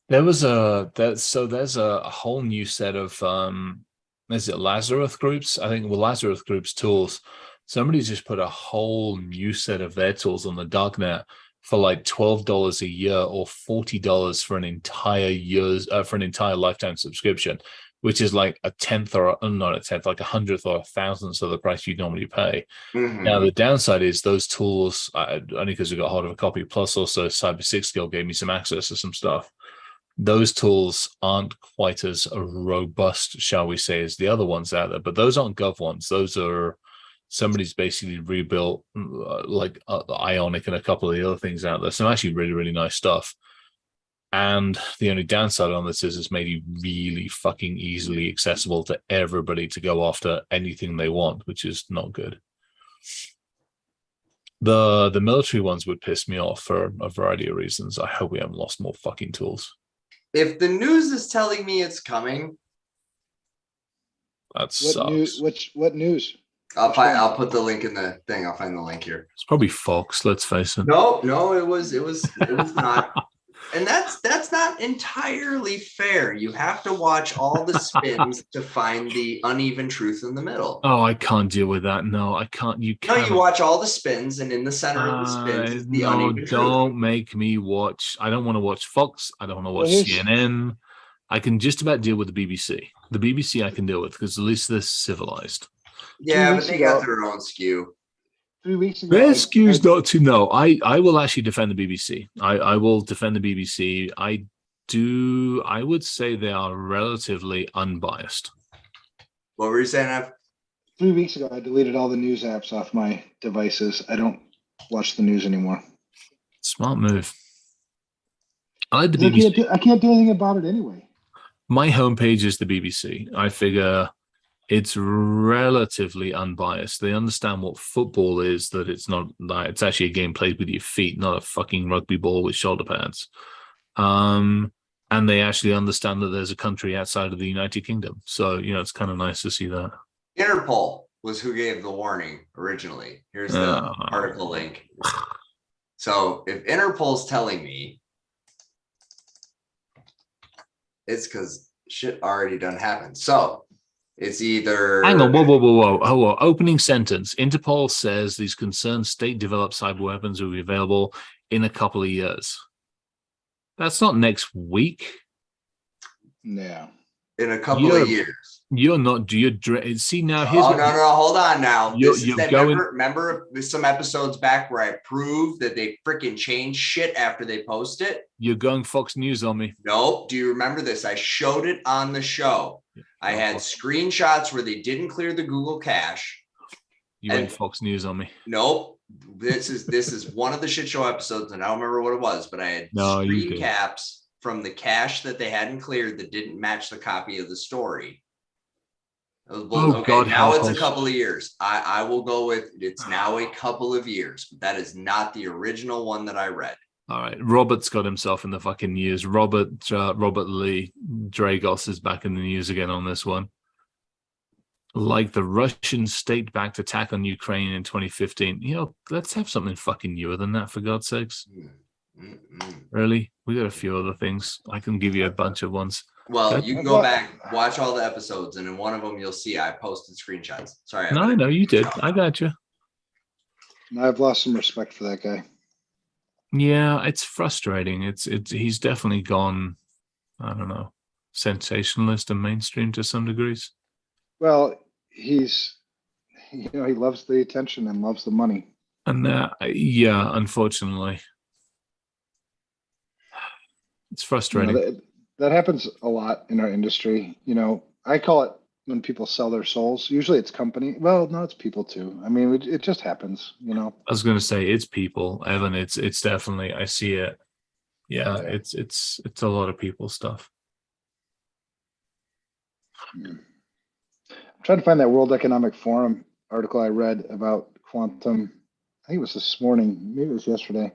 There's a whole new set of is it Lazarus groups? I think Lazarus groups tools. Somebody's just put a whole new set of their tools on the darknet for like $12 a year or $40 for an entire year's for an entire lifetime subscription, which is like a tenth or not a tenth, like 100th or 1,000th of the price you'd normally pay. Now the downside is those tools, only because we got hold of a copy, plus also Cyber6 gave me some access to some stuff. Those tools aren't quite as robust, shall we say, as the other ones out there, but those aren't gov ones. Those are somebody's basically rebuilt like Ionic and a couple of the other things out there. Some actually really, really nice stuff. And the only downside on this is it's made you really fucking easily accessible to everybody to go after anything they want, which is not good. The military ones would piss me off for a variety of reasons. I hope we haven't lost more fucking tools. If the news is telling me it's coming, That sucks. What news? I'll put the link in the thing. I'll find the link here. It's probably Fox, let's face it. No, it was not. And that's not entirely fair. You have to watch all the spins to find the uneven truth in the middle. Oh, I can't deal with that. No, I can't. You No, can't. you watch all the spins, and in the center of the spins is the uneven truth. Don't make me watch. I don't want to watch Fox. I don't want to watch CNN. I can just about deal with the BBC. The BBC I can deal with because at least they're civilized. Yeah, but they got their own skew. 3 weeks ago. Their skew's not to know. I will actually defend the BBC. I will defend the BBC. I would say they are relatively unbiased. What were you saying, Ev? 3 weeks ago, I deleted all the news apps off my devices. I don't watch the news anymore. Smart move. I like the BBC. I can't do anything about it anyway. My homepage is the BBC. I figure it's relatively unbiased. They understand what football is, that it's not like it's actually a game played with your feet, not a fucking rugby ball with shoulder pads. And they actually understand that there's a country outside of the United Kingdom. So, it's kind of nice to see that. Interpol was who gave the warning originally. Here's the article link. So if Interpol's telling me, it's because shit already done happened. So it's either... Hang on, whoa. Opening sentence. Interpol says these concerned state-developed cyber weapons will be available in a couple of years. That's not next week. No. In a couple of years. You're not... See, now here's... No, hold on now. Remember some episodes back where I proved that they freaking change shit after they post it? You're going Fox News on me. Nope. Do you remember this? I showed it on the show. I had screenshots where they didn't clear the Google cache. You went Fox News on me. Nope. This is one of the shit show episodes, and I don't remember what it was, but I had screen caps from the cache that they hadn't cleared that didn't match the copy of the story. God, now it's a couple of years. I will go with it's now a couple of years. But that is not the original one that I read. All right, Robert's got himself in the fucking news. Robert Lee Dragos is back in the news again on this one. Like the Russian state-backed attack on Ukraine in 2015. Let's have something fucking newer than that, for God's sakes. Really? We got a few other things. I can give you a bunch of ones. Well, you can go back, watch all the episodes, and in one of them you'll see I posted screenshots. Sorry. No, you did. I got you. I've lost some respect for that guy. Yeah, it's frustrating. He's definitely gone, I don't know, sensationalist and mainstream to some degrees. Well, he loves the attention and loves the money. And unfortunately, it's frustrating. That happens a lot in our industry. I call it when people sell their souls. Usually it's company. Well, no, it's people too. I mean, it just happens, you know. I was going to say it's people, Evan. It's definitely, I see it. Yeah, Yeah. it's a lot of people stuff. I'm trying to find that World Economic Forum article I read about quantum. I think it was this morning. Maybe it was yesterday.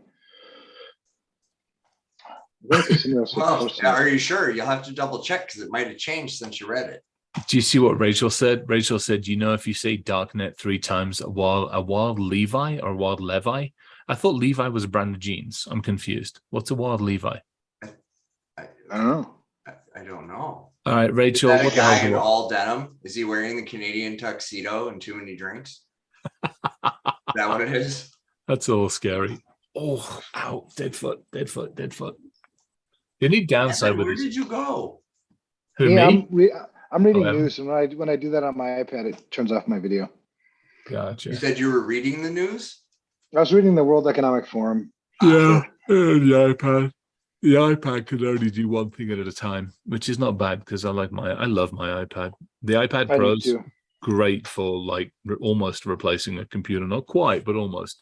I feel like somebody else had Well, posted it. are you sure? You'll have to double check because it might have changed since you read it. Do you see what Rachel said? Rachel said, you know, if you say darknet 3 times, a wild Levi or wild Levi? I thought Levi was a brand of jeans. I'm confused. What's a wild Levi? I don't know. I don't know. All right, Rachel. Is that What a the hell guy do in you want? all denim? Is he wearing the Canadian tuxedo and too many drinks? Is that what it is? That's a little scary. Oh, ow, dead foot. The only downside Evan, with where this. did you go? Who, Yeah, me? I'm reading Evan? news, and when I do that on my iPad, it turns off my video. Gotcha. You said you were reading the news? I was reading the World Economic Forum. Yeah, the iPad. The iPad can only do one thing at a time, which is not bad because I love my iPad. The iPad I do Pro's too. great for like almost replacing a computer, not quite, but almost.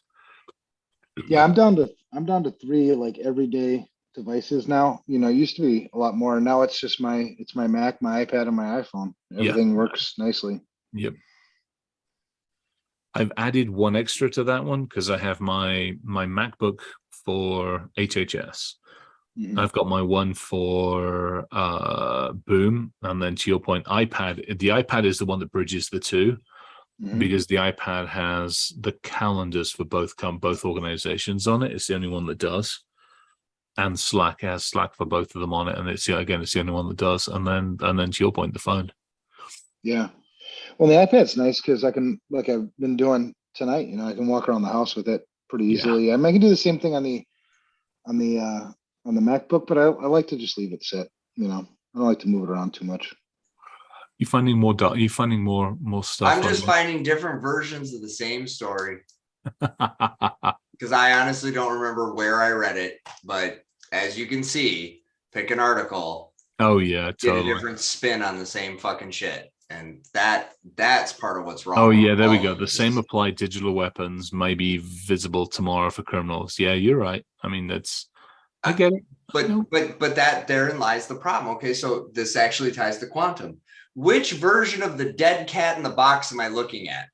Yeah, I'm down to 3 like everyday devices now. You know, it used to be a lot more. Now it's just my Mac, my iPad, and my iPhone. Everything works nicely. Yep. I've added one extra to that one because I have my MacBook for HHS. Mhm. I've got my one for Boom, and then to your point, iPad. The iPad is the one that bridges the two. Mhm. Because the iPad has the calendars for both organizations on it. It's the only one that does. And Slack has Slack for both of them on it. And it's the only one that does. And then to your point, the phone. Yeah. Well, the iPad's nice because I can, like I've been doing tonight, you know, I can walk around the house with it pretty easily. I mean, I can do the same thing on the MacBook, but I like to just leave it set, you know. I don't like to move it around too much. You finding more stuff? I'm just finding different versions of the same story because I honestly don't remember where I read it. But as you can see, pick an article. Oh yeah, totally. Get a different spin on the same fucking shit, and that's part of what's wrong. Oh yeah, there we go. The same applied digital weapons may be visible tomorrow for criminals. Yeah, you're right. I mean, I get it. But that therein lies the problem. Okay, so this actually ties to quantum. Which version of the dead cat in the box am I looking at?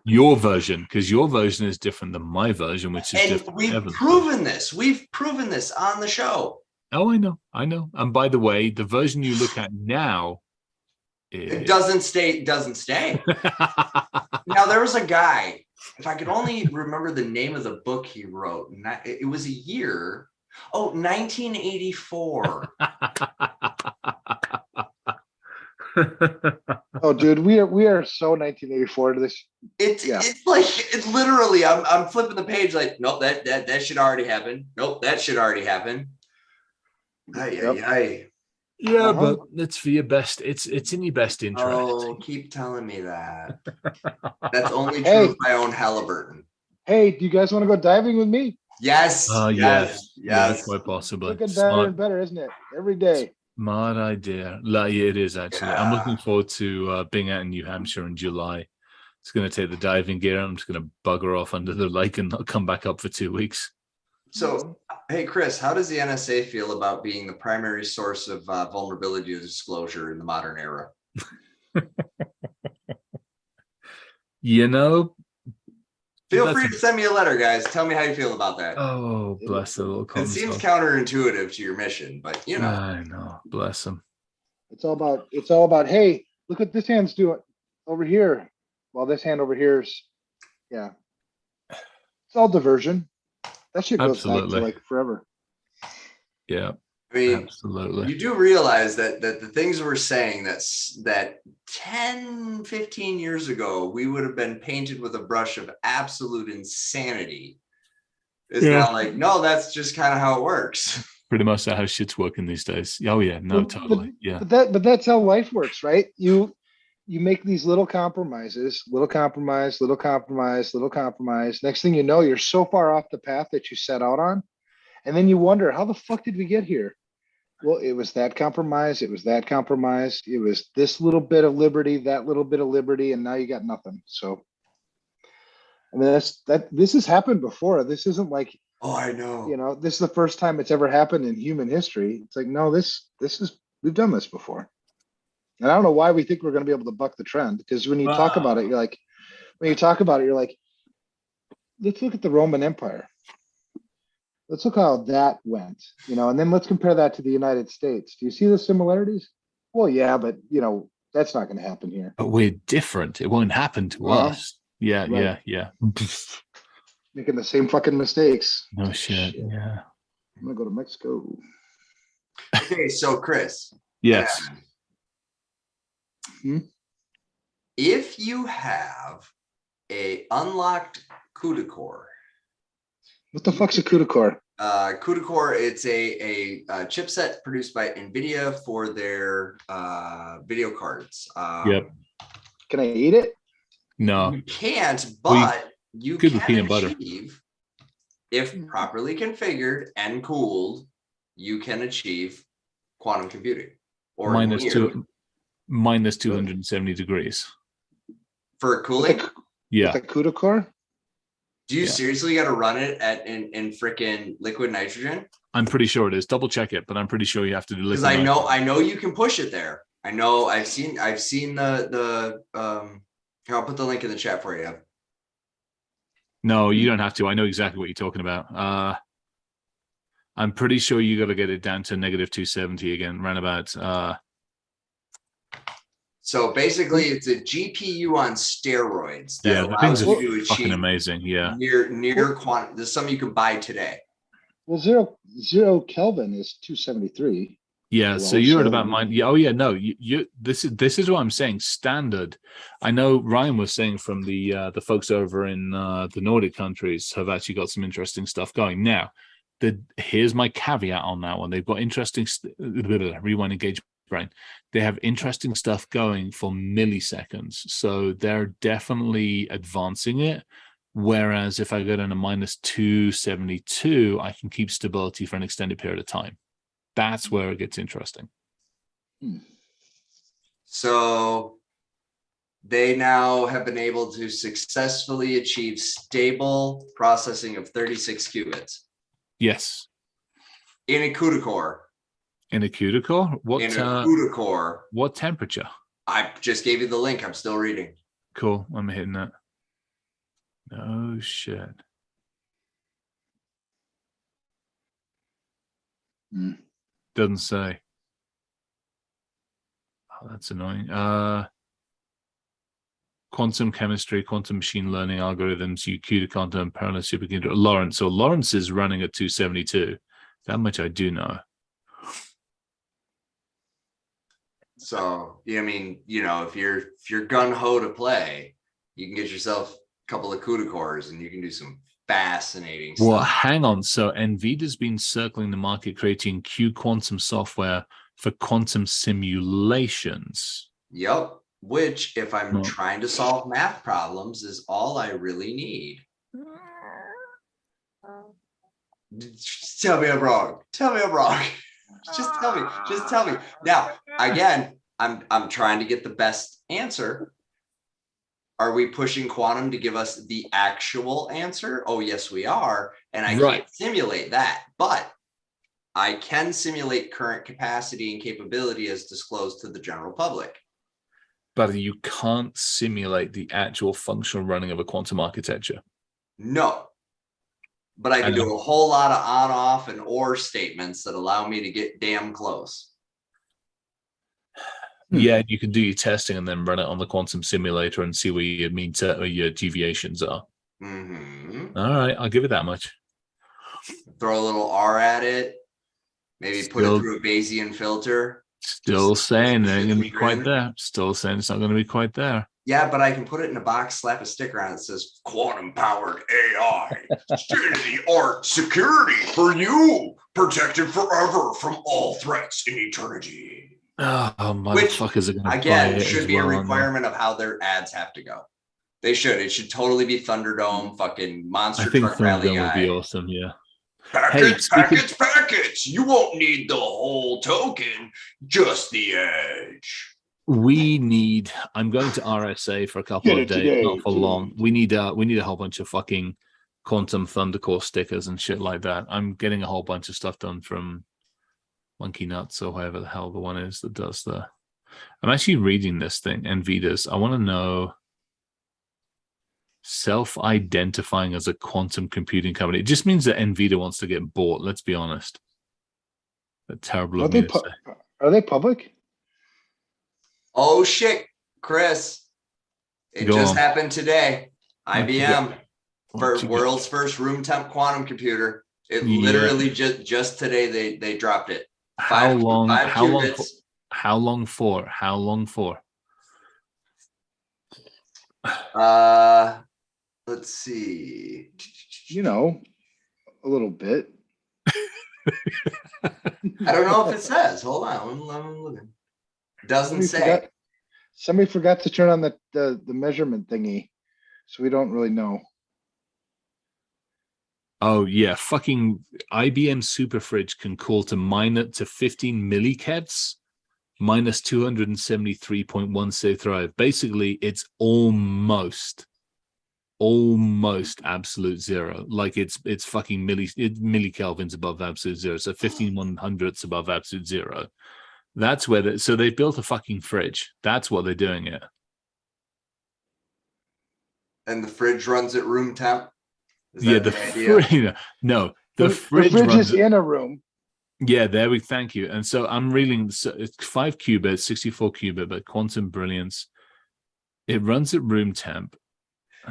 Your version, because your version is different than my version, which is different. We've proven this. We've proven this on the show. Oh, I know. And by the way, the version you look at now, it doesn't stay. Now there was a guy. If I could only remember the name of the book he wrote, it was a year. Oh, 1984. Oh, dude, we are so 1984 to this. It's like it's literally. I'm flipping the page like, nope, that should already happen. Nope, that should already happen. Yeah, but it's for your best. It's in your best interest. Oh, keep telling me that. That's only true if I own Halliburton. Hey, do you guys want to go diving with me? Yes. Yes, quite possibly. Looking better and better, isn't it? Every day. Smart idea. It is actually. Yeah. I'm looking forward to being out in New Hampshire in July. It's going to take the diving gear. I'm just going to bugger off under the lake and not come back up for 2 weeks. So, hey, Chris, how does the NSA feel about being the primary source of vulnerability disclosure in the modern era? You know, feel free to send me a letter, guys. Tell me how you feel about that. Oh, bless the little console. It seems counterintuitive to your mission, but you know. I know. Bless him. It's all about, hey, look what this hand's doing over here. While this hand over here is, yeah. It's all diversion. That shit goes back to like forever. Yeah. I mean, absolutely. You do realize that the things we're saying that 10, 15 years ago, we would have been painted with a brush of absolute insanity. It's now like, no, that's just kind of how it works. Pretty much how shit's working these days. Oh yeah, no, totally. Yeah. But that's how life works, right? You make these little compromises. Next thing you know, you're so far off the path that you set out on. And then you wonder, how the fuck did we get here? Well, it was that compromise. It was that compromise. It was this little bit of liberty, that little bit of liberty, and now you got nothing. So, I mean, this has happened before. This isn't like, Oh, I know. This is the first time it's ever happened in human history. It's like, no, we've done this before. And I don't know why we think we're going to be able to buck the trend, because when you talk about it, you're like, let's look at the Roman Empire. Let's look how that went, and then let's compare that to the United States. Do you see the similarities? Well, yeah, but that's not going to happen here. But we're different. It won't happen to us. Yeah, right. yeah. Making the same fucking mistakes. No shit. Yeah. I'm gonna go to Mexico. Okay, so Chris. Yes. If you have a unlocked CUDA core. What the fuck's a CUDA core? CUDA core, it's a chipset produced by NVIDIA for their video cards. Yep. Can I eat it? No. You can't, but you Good with can peanut butter. achieve, if properly configured and cooled, you can achieve quantum computing. Or minus 270 degrees. For cooling? Yeah. With a CUDA core? Do you seriously got to run it in frickin' liquid nitrogen? I'm pretty sure it is. Double check it, but I'm pretty sure you have to do liquid Because nitrogen. I know you can push it there. I know I've seen the here, I'll put the link in the chat for you. No, you don't have to. I know exactly what you're talking about. I'm pretty sure you got to get it down to negative 270 again, roundabout. So basically, it's a GPU on steroids that Yeah, the allows things you are to achieve fucking amazing. Yeah. near quantum. There's something you can buy today. Well, zero Kelvin is 273. Yeah, so you're at about mine. Yeah, oh yeah, no, you this is what I'm saying. Standard. I know Ryan was saying from the folks over in the Nordic countries have actually got some interesting stuff going. Now, here's my caveat on that one. They've got interesting rewind engage brain. They have interesting stuff going for milliseconds, so they're definitely advancing it. Whereas if I go down to minus 272, I can keep stability for an extended period of time. That's where it gets interesting. So they now have been able to successfully achieve stable processing of 36 qubits. Yes. In a CUDA core. In a CUDA core? In a CUDA core. What temperature? I just gave you the link. I'm still reading. Cool. I'm hitting that. Oh, shit. Doesn't say. Oh, that's annoying. Quantum chemistry, quantum machine learning algorithms, CUDA quantum parallel supercomputer. Lawrence. So Lawrence is running at 272. That much I do know. So, I mean, if you're gun ho to play, you can get yourself a couple of CUDA cores and you can do some fascinating stuff. Well, hang on. So NVIDIA's been circling the market creating Q quantum software for quantum simulations. Yep. Which, if I'm trying to solve math problems, is all I really need. Just tell me I'm wrong. Tell me I'm wrong. Just tell me. Just tell me. Now, again, I'm trying to get the best answer. Are we pushing quantum to give us the actual answer? Oh, yes, we are. And I can't simulate that, but I can simulate current capacity and capability as disclosed to the general public. But you can't simulate the actual functional running of a quantum architecture. No. But I can do a whole lot of on, off, and or statements that allow me to get damn close. Yeah, you can do your testing and then run it on the quantum simulator and see where your your deviations are. Mm-hmm. All right, I'll give it that much. Throw a little R at it. Maybe put it through a Bayesian filter. Still saying it ain't going to be quite there. Still saying it's not going to be quite there. Yeah, but I can put it in a box, slap a sticker on it that says quantum-powered AI, state-of-the-art security for you, protected forever from all threats in eternity. Oh, motherfuckers are going to buy it. Again, should be a requirement of how their ads have to go. They should. It should totally be Thunderdome, fucking monster truck rally guy. Would be awesome, yeah. Packets. nanoseconds. You won't need the whole token, just the edge. I'm going to RSA for a couple Get of it days, today, not for long. please. We need a whole bunch of fucking quantum thundercore stickers and shit like that. I'm getting a whole bunch of stuff done from Monkey Nuts or whoever the hell the one is that does the. I'm actually reading this thing, NVIDIA's. I want to know self-identifying as a quantum computing company. It just means that NVIDIA wants to get bought. Let's be honest. That's terrible Are of me they to say. are they public? Oh shit, Chris. It Go just on. happened today. What you IBM, What you got? world's first room temp quantum computer. It Yeah. literally just today they dropped it. How long? Five How long? qubits. How long for? How long for? Let's see. You know, a little bit. I don't know if it says. Hold on, I'm looking. Doesn't say. Somebody forgot to turn on the measurement thingy, so we don't really know. Oh yeah, fucking IBM Super Fridge can cool to 15 millikevs, minus 273.1 Basically, it's almost absolute zero. Like it's fucking millikelvins above absolute zero. So 15/100ths above absolute zero. That's where so they've built a fucking fridge. That's what they're doing it. And the fridge runs at room temp. Is Yeah, that the idea? fridge. No, The fridge fridge runs is in a room. Yeah, there we thank you. And so I'm reading it's 5 qubits, 64 qubit, but quantum brilliance. It runs at room temp.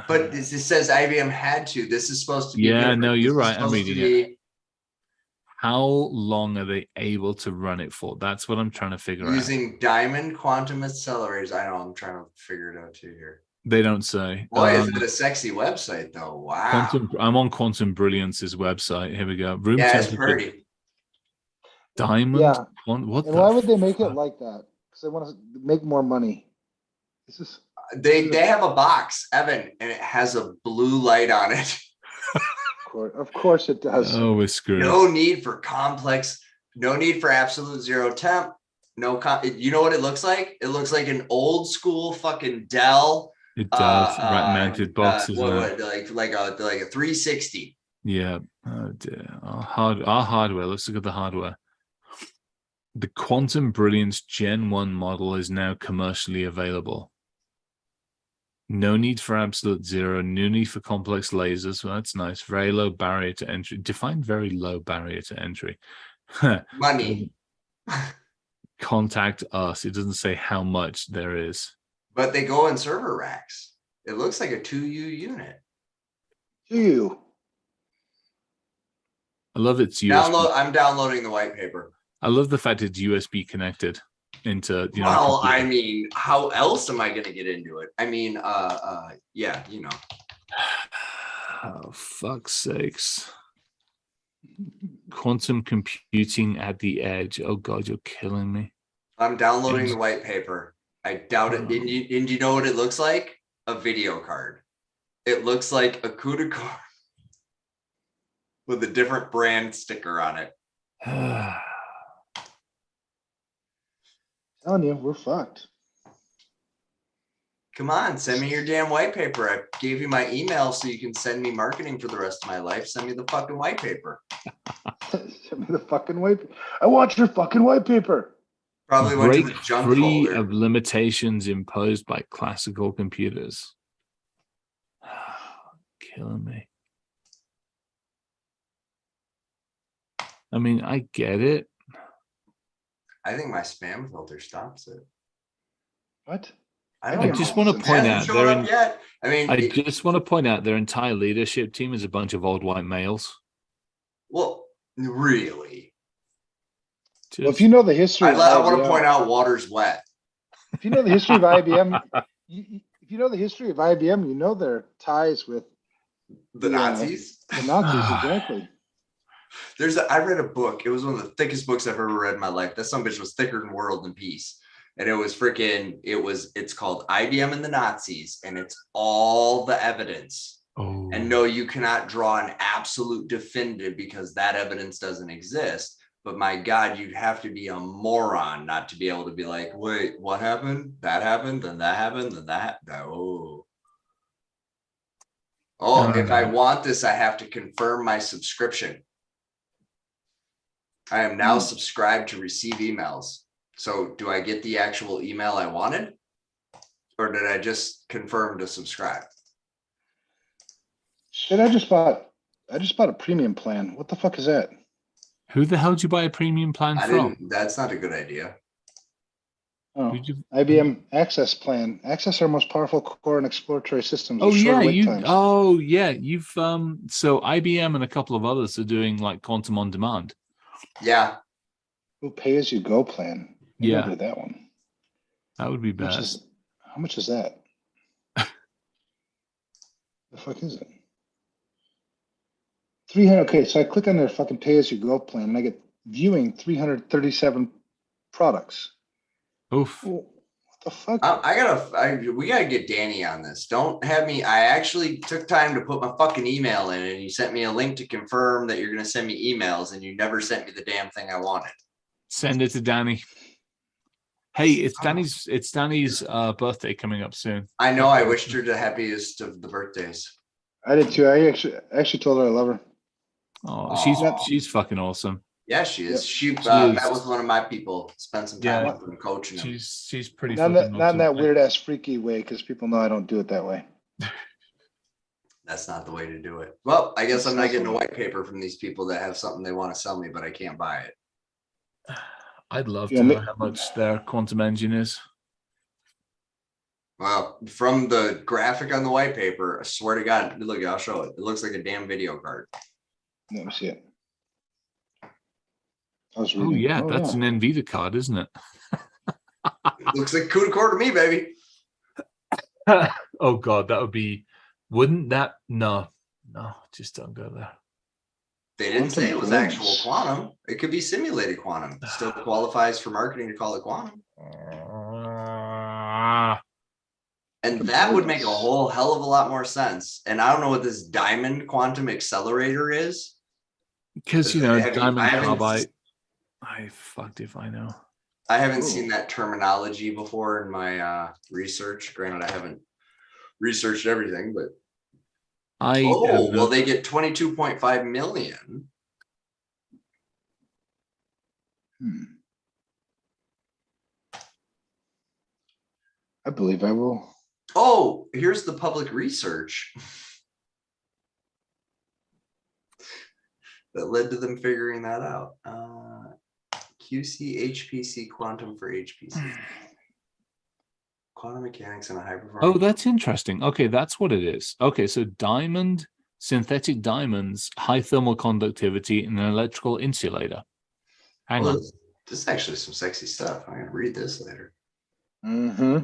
But it says IBM had to. This is supposed to be. Yeah, different. no, This you're is right. I'm supposed to reading it. be How long are they able to run it for? That's what I'm trying to figure out. using diamond quantum accelerators. I know. I'm trying to figure it out too here. They don't say. Boy, is it a sexy website though. Wow. I'm on Quantum Brilliance's website. Here we go. Room Yeah, it's temperature. pretty. Diamond. Yeah. What? And why would they make it like that? Because they want to make more money. This is They have a box, Evan, and it has a blue light on it. of course it does. Oh, we're screwed. No need for complex. No need for absolute zero temp. You know what it looks like? It looks like an old school fucking Dell. It does. Rack-mounted boxes. Like a 360. Yeah. Oh dear. Our hardware. Let's look at the hardware. The Quantum Brilliance Gen 1 model is now commercially available. No need for absolute zero. No need for complex lasers. Well, that's nice. Very low barrier to entry. Define very low barrier to entry. Money. Contact us. It doesn't say how much there is. But they go in server racks. It looks like a 2U unit. You. I love its USB. I'm downloading the white paper. I love the fact it's USB connected into. Well, I mean, how else am I going to get into it? I mean, yeah, you know. Oh, fuck's sakes. Quantum computing at the edge. Oh God, you're killing me. I'm downloading the white paper. I doubt it. And you know what it looks like? A video card. It looks like a CUDA card with a different brand sticker on it. Telling you, we're fucked. Come on, send me your damn white paper. I gave you my email so you can send me marketing for the rest of my life. Send me the fucking white paper. Send me the fucking white paper. I want your fucking white paper. Probably went to Break the junk free folder. of limitations imposed by classical computers. Killing me. I mean, I get it. I think my spam filter stops it. What? I just want to point out I just want to point out their entire leadership team is a bunch of old white males. Well, really? Well, if you know the history, I want to point out water's wet. If you know the history of IBM, if you know the history of IBM, you know their ties with the Nazis. The Nazis, exactly. I read a book. It was one of the thickest books I've ever read in my life. That son of a bitch was thicker than World and Peace. And it was it's called IBM and the Nazis. And it's all the evidence Oh. And no, you cannot draw an absolute definitive because that evidence doesn't exist. But my God, you'd have to be a moron not to be able to be like, wait, what happened? That happened, then that happened, then that. Oh. Oh, if I want this, I have to confirm my subscription. I am now subscribed to receive emails. So do I get the actual email I wanted? Or did I just confirm to subscribe? Shit, I just bought a premium plan. What the fuck is that? Who the hell did you buy a premium plan from? That's not a good idea. Oh, IBM Access plan. Access our most powerful core and exploratory systems. Oh with short yeah, wait times. you've so IBM and a couple of others are doing like quantum on demand. Yeah. Who pay as you go plan? Maybe I'll Yeah. do that one. That would be best. How much is that? The fuck is it? 300. Okay, so I click on their fucking pay as you go plan and I get viewing 337 products. Oof. What the fuck? We gotta get Danny on this. Don't have me. I actually took time to put my fucking email in and you sent me a link to confirm that you're gonna send me emails and you never sent me the damn thing I wanted. Send it to Danny. Hey, it's Danny's birthday coming up soon. I know. I wished her the happiest of the birthdays. I did too. I actually told her I love her. Oh, she's fucking awesome. Yeah, she is. Yep. She met with one of my people, spent some time with them, coaching them. She's pretty Not fucking in awesome. that weird ass freaky way, because people know I don't do it that way. That's not the way to do it. Well, I guess I'm not getting a white paper from these people that have something they want to sell me, but I can't buy it. I'd love to know how much their quantum engine is. Well, from the graphic on the white paper, I swear to God, look, I'll show it. It looks like a damn video card. Let me see it. I was Oh reading. yeah, that's an NVIDIA card, isn't it? It looks like CUDA core to me, baby. Oh God, that would be. Wouldn't that? No, just don't go there. They didn't say it was actual quantum. It could be simulated quantum. Still qualifies for marketing to call it quantum. And that would make a whole hell of a lot more sense. And I don't know what this diamond quantum accelerator is. Because diamond carbide. I fucked if I know. I haven't seen that terminology before in my research. Granted, I haven't researched everything, but well, they get 22.5 million. I believe I will. Oh, here's the public research that led to them figuring that out. QC HPC quantum for HPC. Quantum mechanics and a high performance. Oh, that's interesting. Okay, that's what it is. Okay, so synthetic diamonds, high thermal conductivity, and an electrical insulator. Hang on. This is actually some sexy stuff. I'm going to read this later. Mm-hmm.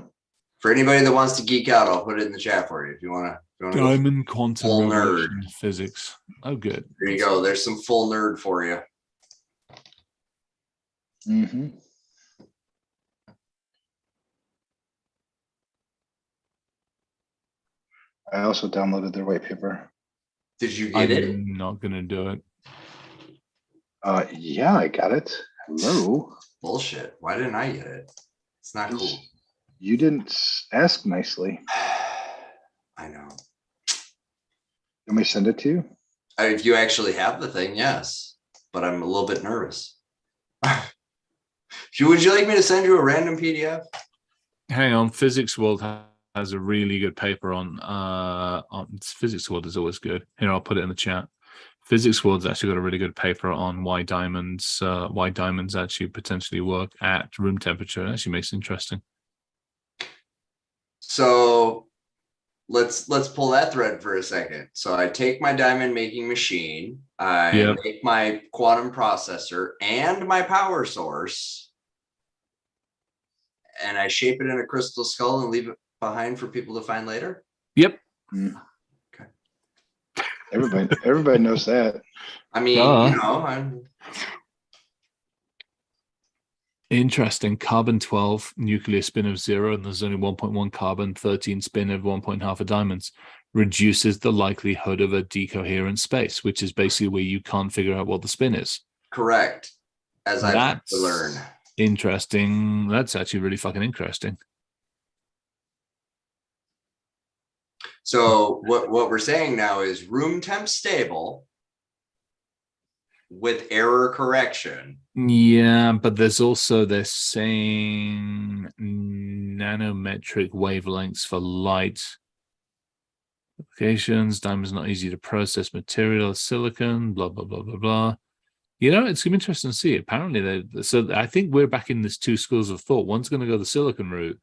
For anybody that wants to geek out, I'll put it in the chat for you if you want to. Diamond quantum full nerd nerd physics. Oh, good. There you go. There's some full nerd for you. Mm-hmm. I also downloaded their white paper. Did you get it? I'm not gonna do it. Yeah, I got it. Hello. Bullshit. Why didn't I get it? It's not cool. You didn't ask nicely. I know. Let me send it to you. If you actually have the thing, yes. But I'm a little bit nervous. Would you like me to send you a random PDF? Hang on, Physics World has a really good paper on Physics World is always good. Here, I'll put it in the chat. Physics World's actually got a really good paper on why diamonds actually potentially work at room temperature. It actually makes it interesting. So let's pull that thread for a second. So I take my diamond making machine, I make my quantum processor and my power source, and I shape it in a crystal skull and leave it behind for people to find later. Yep. Okay. Everybody knows that. I mean, Interesting. Carbon 12, nuclear spin of 0, and there's only 1.1 carbon, 13 spin of 1.5 of diamonds. reduces the likelihood of a decoherent space, which is basically where you can't figure out what the spin is. Correct. As I've had to learn. Interesting. That's actually really fucking interesting. So what we're saying now is room temp stable with error correction. Yeah, but there's also they're saying nanometric wavelengths for light applications. Diamond's not easy to process material, silicon, blah blah blah blah blah. You know, it's gonna be interesting to see. Apparently, so I think we're back in this two schools of thought. One's going to go the silicon route,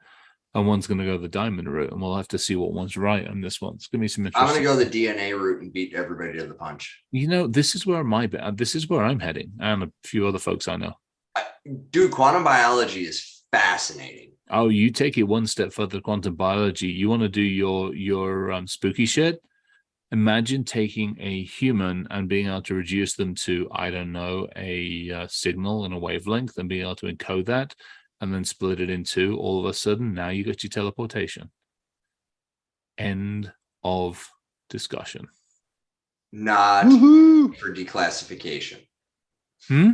and one's going to go the diamond route, and we'll have to see what one's right on this one. It's going to be some interesting. I'm going to go the DNA route and beat everybody to the punch. You know, this is where I'm heading, and a few other folks I know. Dude, quantum biology is fascinating. Oh, you take it one step further. Quantum biology. You want to do your spooky shit? Imagine taking a human and being able to reduce them to, I don't know, a signal and a wavelength, and being able to encode that, and then split it in two. All of a sudden, now you got your teleportation. End of discussion. Not Woohoo! for declassification. Hmm?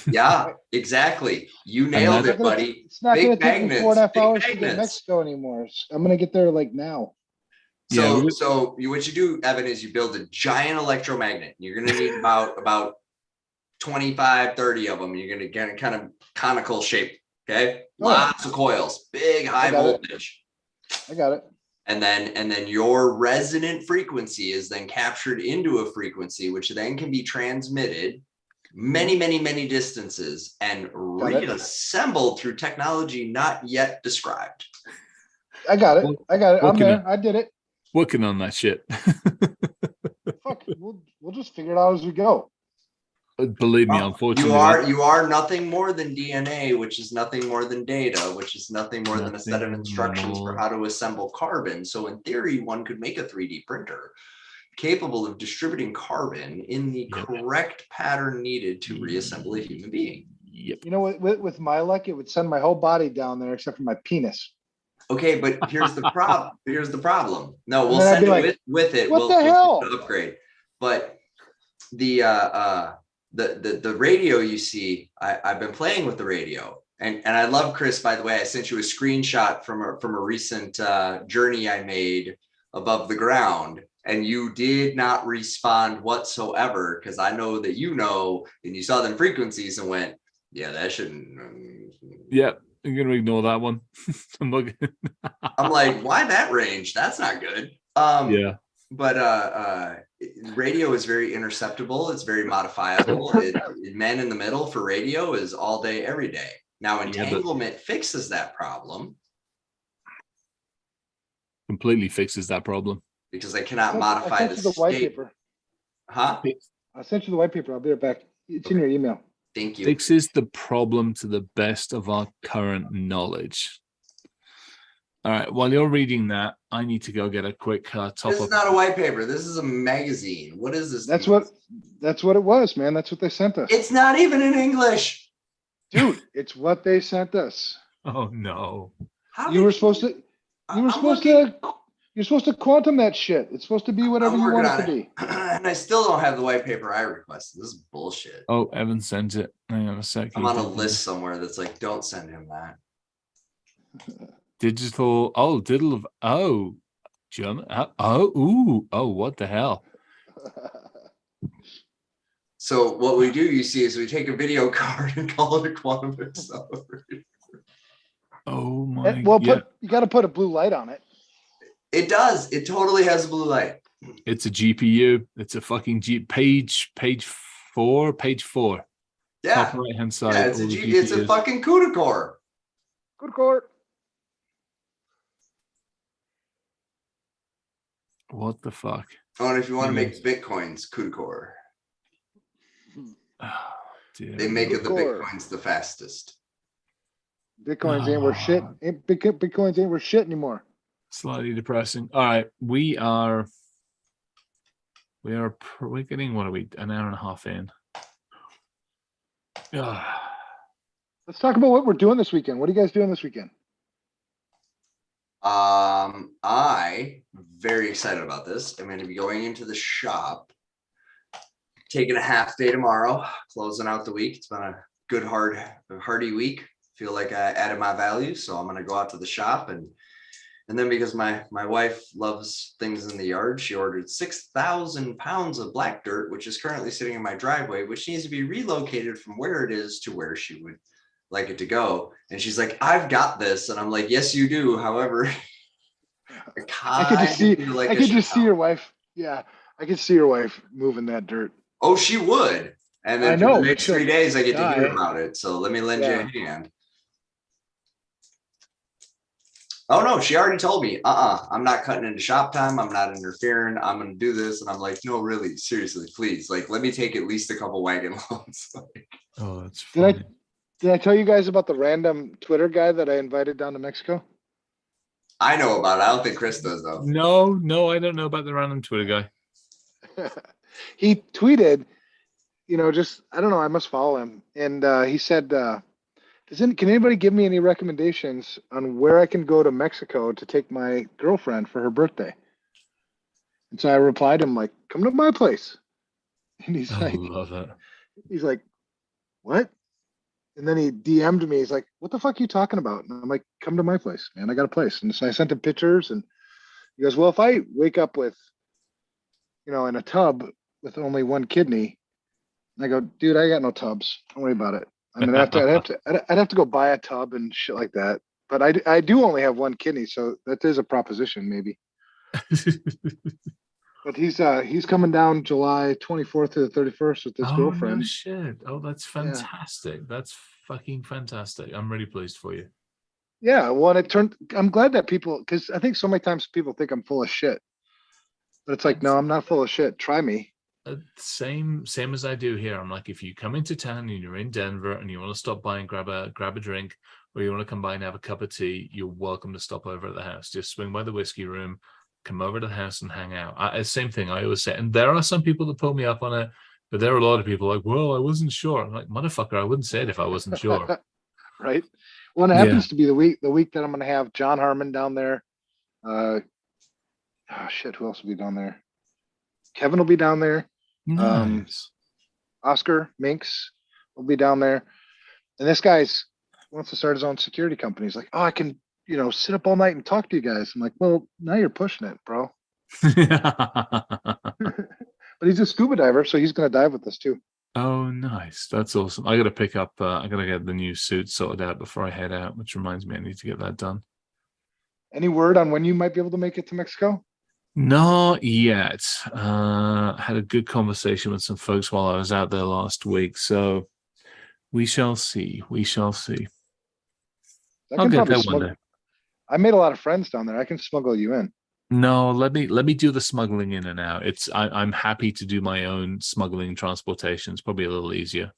Yeah, exactly. You nailed it, buddy. It's not going to Big take me magnets, 4.5 big hours to get magnets. Mexico anymore. I'm going to get there like now. So, what you do, Evan, is you build a giant electromagnet. You're going to need about 25, 30 of them. You're going to get a kind of conical shape. Okay. Lots of coils, big high voltage. I got it. And then your resonant frequency is then captured into a frequency, which then can be transmitted many distances and reassembled through technology not yet described. I got it. I'm there. I did it. Working on that shit. Fuck, we'll just figure it out as we go. Believe me, unfortunately, you are nothing more than DNA, which is nothing more than data, which is nothing more than a set of instructions for how to assemble carbon. So in theory, one could make a 3D printer capable of distributing carbon in the correct pattern needed to reassemble a human being. Yep. You know, with my luck, it would send my whole body down there except for my penis. Okay, but here's the problem. No, we'll send it with it. What the hell? We'll upgrade. But the radio, you see, I've been playing with the radio, and I love, Chris, by the way, I sent you a screenshot from a recent journey I made above the ground, and you did not respond whatsoever, because I know that you know, and you saw them frequencies and went, yeah, that shouldn't. Yeah, I'm gonna ignore that one. I'm looking. I'm like, why that range? That's not good. Yeah. But radio is very interceptable. It's very modifiable. Man in the middle for radio is all day, every day. Now, entanglement fixes that problem. Completely fixes that problem. Because I cannot modify the white paper. Huh? I sent you the white paper. I'll be right back. It's in your email. Thank you. Fixes the problem to the best of our current knowledge. All right. While you're reading that, I need to go get a quick top This is up. not a white paper. This is a magazine. What is this? That's what it was, man. That's what they sent us. It's not even in English. Dude, it's what they sent us. Oh no. You were supposed to quantum that shit. It's supposed to be whatever you want it to be. And I still don't have the white paper I requested. This is bullshit. Oh, Evan sent it. Hang on a second. I'm on a list somewhere that's like, don't send him that. Digital. German. What the hell? So what we do, you see, is we take a video card and call it a quantum accelerator. Oh my. Well, you got to put a blue light on it. It does. It totally has a blue light. It's a GPU. It's a fucking page 4. Yeah. Top right hand side. Yeah, it's a fucking CUDA core. Good core. What the fuck? Oh, and if you want to make Bitcoins, CUDA core. Oh, dear. They make the Bitcoins the fastest. Bitcoins ain't worth shit. Bitcoins ain't worth shit anymore. Slightly depressing. All right, we're getting, what are we, an hour and a half in. Let's talk about what we're doing this weekend. What are you guys doing this weekend? I very excited about this. I'm going to be going into the shop, taking a half day tomorrow, closing out the week. It's been a good, hearty week. Feel like I added my value, so I'm going to go out to the shop and then because my wife loves things in the yard, she ordered 6,000 pounds of black dirt, which is currently sitting in my driveway, which needs to be relocated from where it is to where she would like it to go. And she's like, I've got this. And I'm like, yes, you do. However, I could just see your wife. Yeah, I could see your wife moving that dirt. Oh, she would. And then for the next 3 days, I get to hear about it. So let me lend you a hand. Oh no, she already told me, I'm not cutting into shop time. I'm not interfering. I'm going to do this. And I'm like, no, really, seriously, please. Like, let me take at least a couple wagon loads. Oh, that's funny. Did I tell you guys about the random Twitter guy that I invited down to Mexico? I know about it. I don't think Chris does though. No, I don't know about the random Twitter guy. He tweeted, I don't know, I must follow him. And he said, can anybody give me any recommendations on where I can go to Mexico to take my girlfriend for her birthday? And so I replied him like, come to my place. And he's I love it. He's like, what? And then he DM'd me. He's like, what the fuck are you talking about? And I'm like, come to my place, man. I got a place. And so I sent him pictures and he goes, well, if I wake up with, in a tub with only one kidney, and I go, dude, I got no tubs. Don't worry about it. I mean, I'd have to go buy a tub and shit like that. But I do only have one kidney, so that is a proposition, maybe. But he's coming down July 24th to the 31st with his girlfriend. No shit. Oh, that's fantastic. Yeah. That's fucking fantastic. I'm really pleased for you. Yeah, well, I'm glad that people, because I think so many times people think I'm full of shit. But it's like, no, I'm not full of shit. Try me. Same as I do here. I'm like, if you come into town and you're in Denver and you want to stop by and grab a drink, or you want to come by and have a cup of tea, you're welcome to stop over at the house. Just swing by the whiskey room, come over to the house and hang out. Same thing I always say. And there are some people that pull me up on it, but there are a lot of people like, well, I wasn't sure. I'm like, motherfucker, I wouldn't say it if I wasn't sure. Right. Well, it happens to be the week that I'm going to have John Harmon down there. Who else will be down there? Kevin will be down there. Nice. Oscar Minks will be down there. And this guy's wants to start his own security company. He's like, oh, I can, sit up all night and talk to you guys. I'm like, well, now you're pushing it, bro. But he's a scuba diver, so he's going to dive with us too. Oh, nice. That's awesome. I got to pick up, I got to get the new suit sorted out before I head out, which reminds me I need to get that done. Any word on when you might be able to make it to Mexico? Not yet. Had a good conversation with some folks while I was out there last week, so we shall see. I'll get there one day. I made a lot of friends down there. I can smuggle you in. No, let me do the smuggling in and out. I'm happy to do my own smuggling transportation. It's probably a little easier.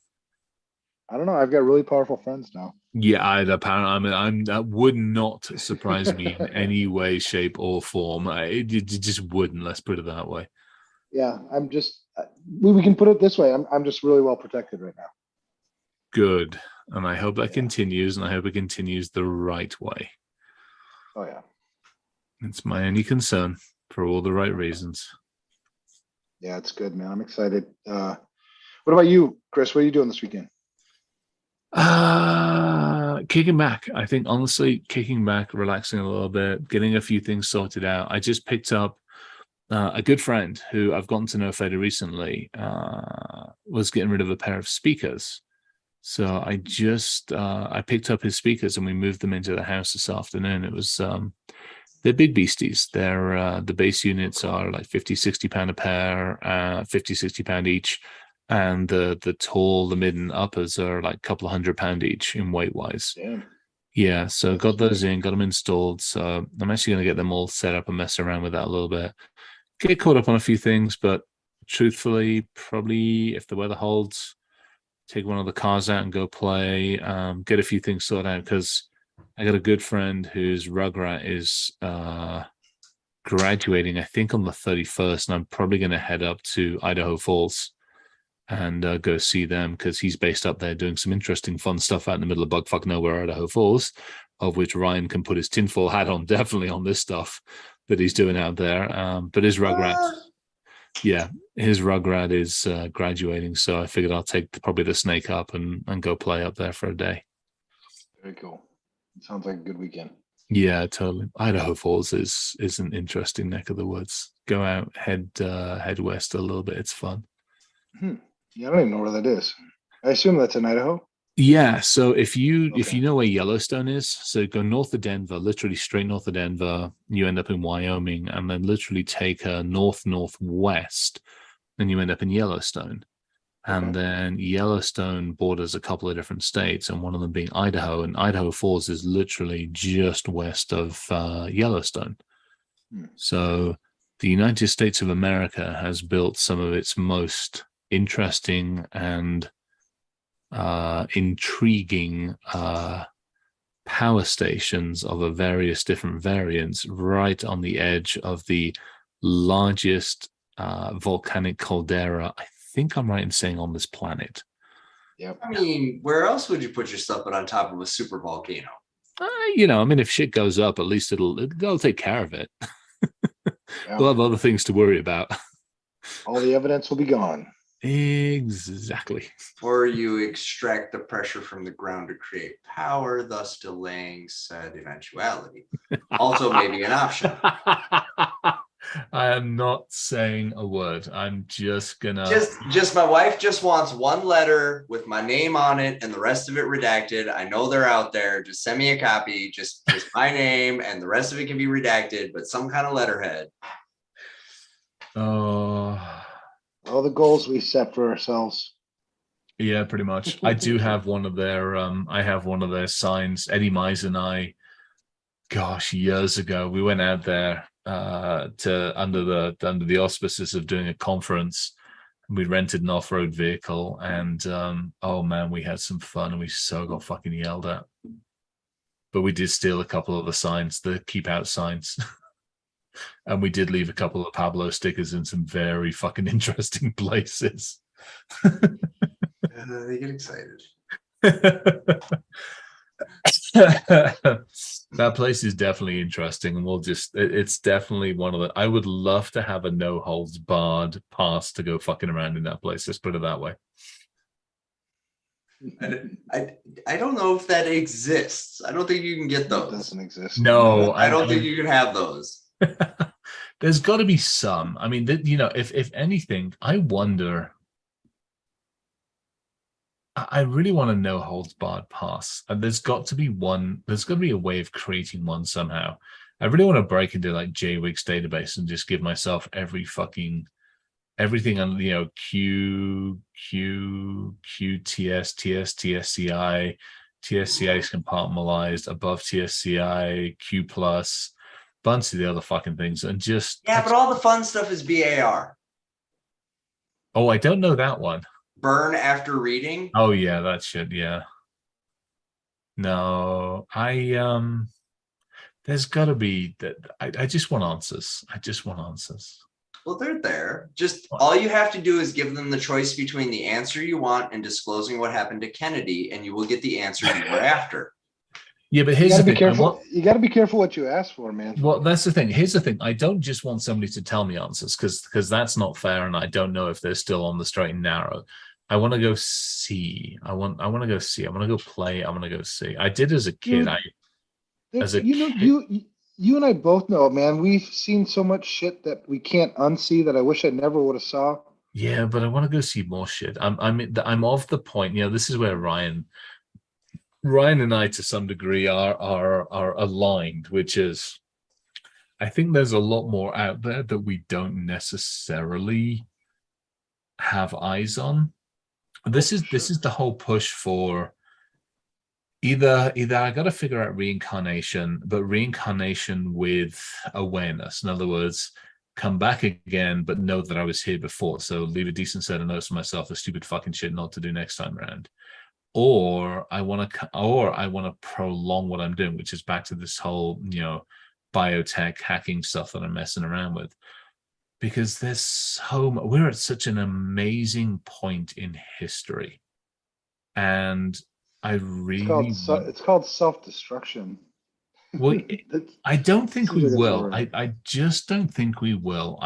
I don't know. I've got really powerful friends now. Yeah, that would not surprise me in any way, shape, or form. It just wouldn't. Let's put it that way. Yeah, we can put it this way. I'm just really well protected right now. Good, and I hope that continues, and I hope it continues the right way. Oh yeah, it's my only concern for all the right reasons. Yeah, it's good, man. I'm excited. What about you, Chris? What are you doing this weekend? Kicking back. I think honestly, kicking back, relaxing a little bit, getting a few things sorted out. I just picked up a good friend who I've gotten to know fairly recently, was getting rid of a pair of speakers. So I just I picked up his speakers and we moved them into the house this afternoon. It was they're big beasties. They're the base units are like 50, 60 pound a pair, 50, 60 pound each. And the tall, the mid and uppers are like a couple of £100 each in weight wise. Damn. Yeah, so got those in, got them installed. So I'm actually going to get them all set up and mess around with that a little bit. Get caught up on a few things, but truthfully, probably if the weather holds, take one of the cars out and go play, get a few things sorted out, because I got a good friend whose Rugrat is graduating, I think, on the 31st, and I'm probably going to head up to Idaho Falls and go see them, because he's based up there doing some interesting fun stuff out in the middle of bugfuck nowhere, Idaho Falls. of which Ryan can put his tinfoil hat on, definitely on this stuff that he's doing out there. But his Rugrat, his Rugrat is graduating, so I figured I'll take probably the snake up and go play up there for a day. Very cool. It sounds like a good weekend. Yeah, totally. Idaho Falls is an interesting neck of the woods. Go out, head west a little bit. It's fun. Yeah, I don't even know where that is. I assume that's in Idaho. Yeah, so if you know where Yellowstone is, so go north of Denver, literally straight north of Denver, you end up in Wyoming, and then literally take a northwest, and you end up in Yellowstone. And then Yellowstone borders a couple of different states, and one of them being Idaho, and Idaho Falls is literally just west of Yellowstone. So the United States of America has built some of its most interesting and intriguing power stations of a various different variants right on the edge of the largest volcanic caldera, I think I'm right in saying, on this planet. Yep. I mean, where else would you put your stuff but on top of a super volcano? I mean, if shit goes up, at least they'll take care of it. We'll have other things to worry about. All the evidence will be gone. Exactly. Or you extract the pressure from the ground to create power, thus delaying said eventuality. Also maybe an option. I am not saying a word. I'm just gonna just my wife just wants one letter with my name on it and the rest of it redacted. I know they're out there. Just send me a copy. Just my name, and the rest of it can be redacted, but some kind of letterhead. Oh, all the goals we set for ourselves. Yeah, pretty much. I do have one of their I have one of their signs. Eddie Mize and I, gosh, years ago, we went out there to under the auspices of doing a conference. We rented an off-road vehicle, and oh man, we had some fun, and we so got fucking yelled at. But we did steal a couple of the signs, the keep out signs. And we did leave a couple of Pablo stickers in some very fucking interesting places. They get excited. That place is definitely interesting, and it's definitely one of the, I would love to have a no holds barred pass to go fucking around in that place. Let's put it that way. I don't know if that exists. I don't think you can get those. It doesn't exist. No, I don't think you can have those. There's got to be some. I mean, if anything, I wonder. I really want to no holds barred pass, and there's got to be one. There's got to be a way of creating one somehow. I really want to break into like JWIC's database and just give myself everything on Q, TS, TSCI. TSCI is compartmentalized above TSCI, Q plus, bunch of the other fucking things, and just but all the fun stuff is BAR. Oh, I don't know that one. Burn after reading. Oh yeah, that shit. Yeah. No, there's got to be that. I just want answers. Well, they're there. Just all you have to do is give them the choice between the answer you want and disclosing what happened to Kennedy, and you will get the answer you were after. Yeah, but here's the thing. You got to be careful what you ask for, man. Well, that's the thing. Here's the thing. I don't just want somebody to tell me answers because that's not fair, and I don't know if they're still on the straight and narrow. I want to go see. I want to go see. I want to go play. I want to go see. I did as a kid. You and I both know, man. We've seen so much shit that we can't unsee that I wish I never would have saw. Yeah, but I want to go see more shit. I'm of the point. This is where Ryan and I, to some degree, are aligned, which is, I think there's a lot more out there that we don't necessarily have eyes on. This is the whole push for either I got to figure out reincarnation, but reincarnation with awareness. In other words, come back again, but know that I was here before. So leave a decent set of notes for myself, the stupid fucking shit not to do next time around. Or I want to prolong what I'm doing, which is back to this whole, biotech hacking stuff that I'm messing around with. Because we're at such an amazing point in history. And I really... It's called self-destruction. Well, I don't think Seems we like that's will. all right. I just don't think we will.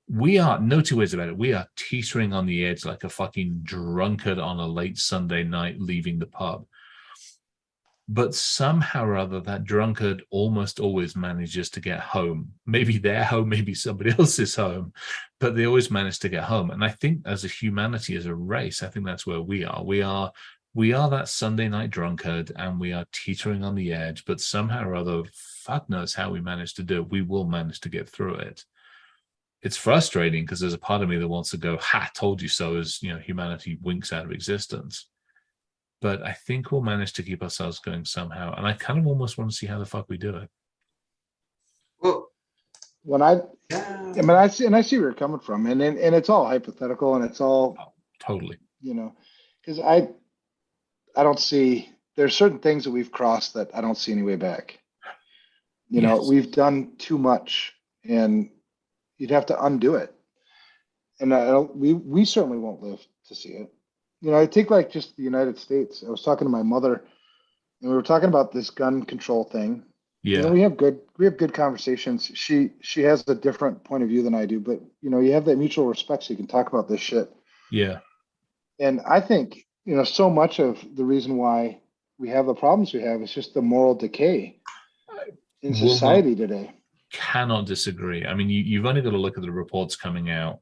We are, no two ways about it. We are teetering on the edge like a fucking drunkard on a late Sunday night leaving the pub. But somehow or other, that drunkard almost always manages to get home. Maybe their home, maybe somebody else's home, but they always manage to get home. And I think as a humanity, as a race, I think that's where we are. We are that Sunday night drunkard, and we are teetering on the edge, but somehow or other, fuck knows how we manage to do it. We will manage to get through it. It's frustrating because there's a part of me that wants to go, ha, told you so, as humanity winks out of existence. But I think we'll manage to keep ourselves going somehow. And I kind of almost want to see how the fuck we do it. Well, I see where you're coming from, and it's all hypothetical, and it's all totally, because I don't see, there's certain things that we've crossed that I don't see any way back. We've done too much, and you'd have to undo it. And we certainly won't live to see it. I think like just the United States. I was talking to my mother, and we were talking about this gun control thing. Yeah. We have good conversations. She has a different point of view than I do, but you have that mutual respect so you can talk about this shit. Yeah. And I think, so much of the reason why we have the problems we have is just the moral decay in society today. Cannot disagree. I mean, you've only got to look at the reports coming out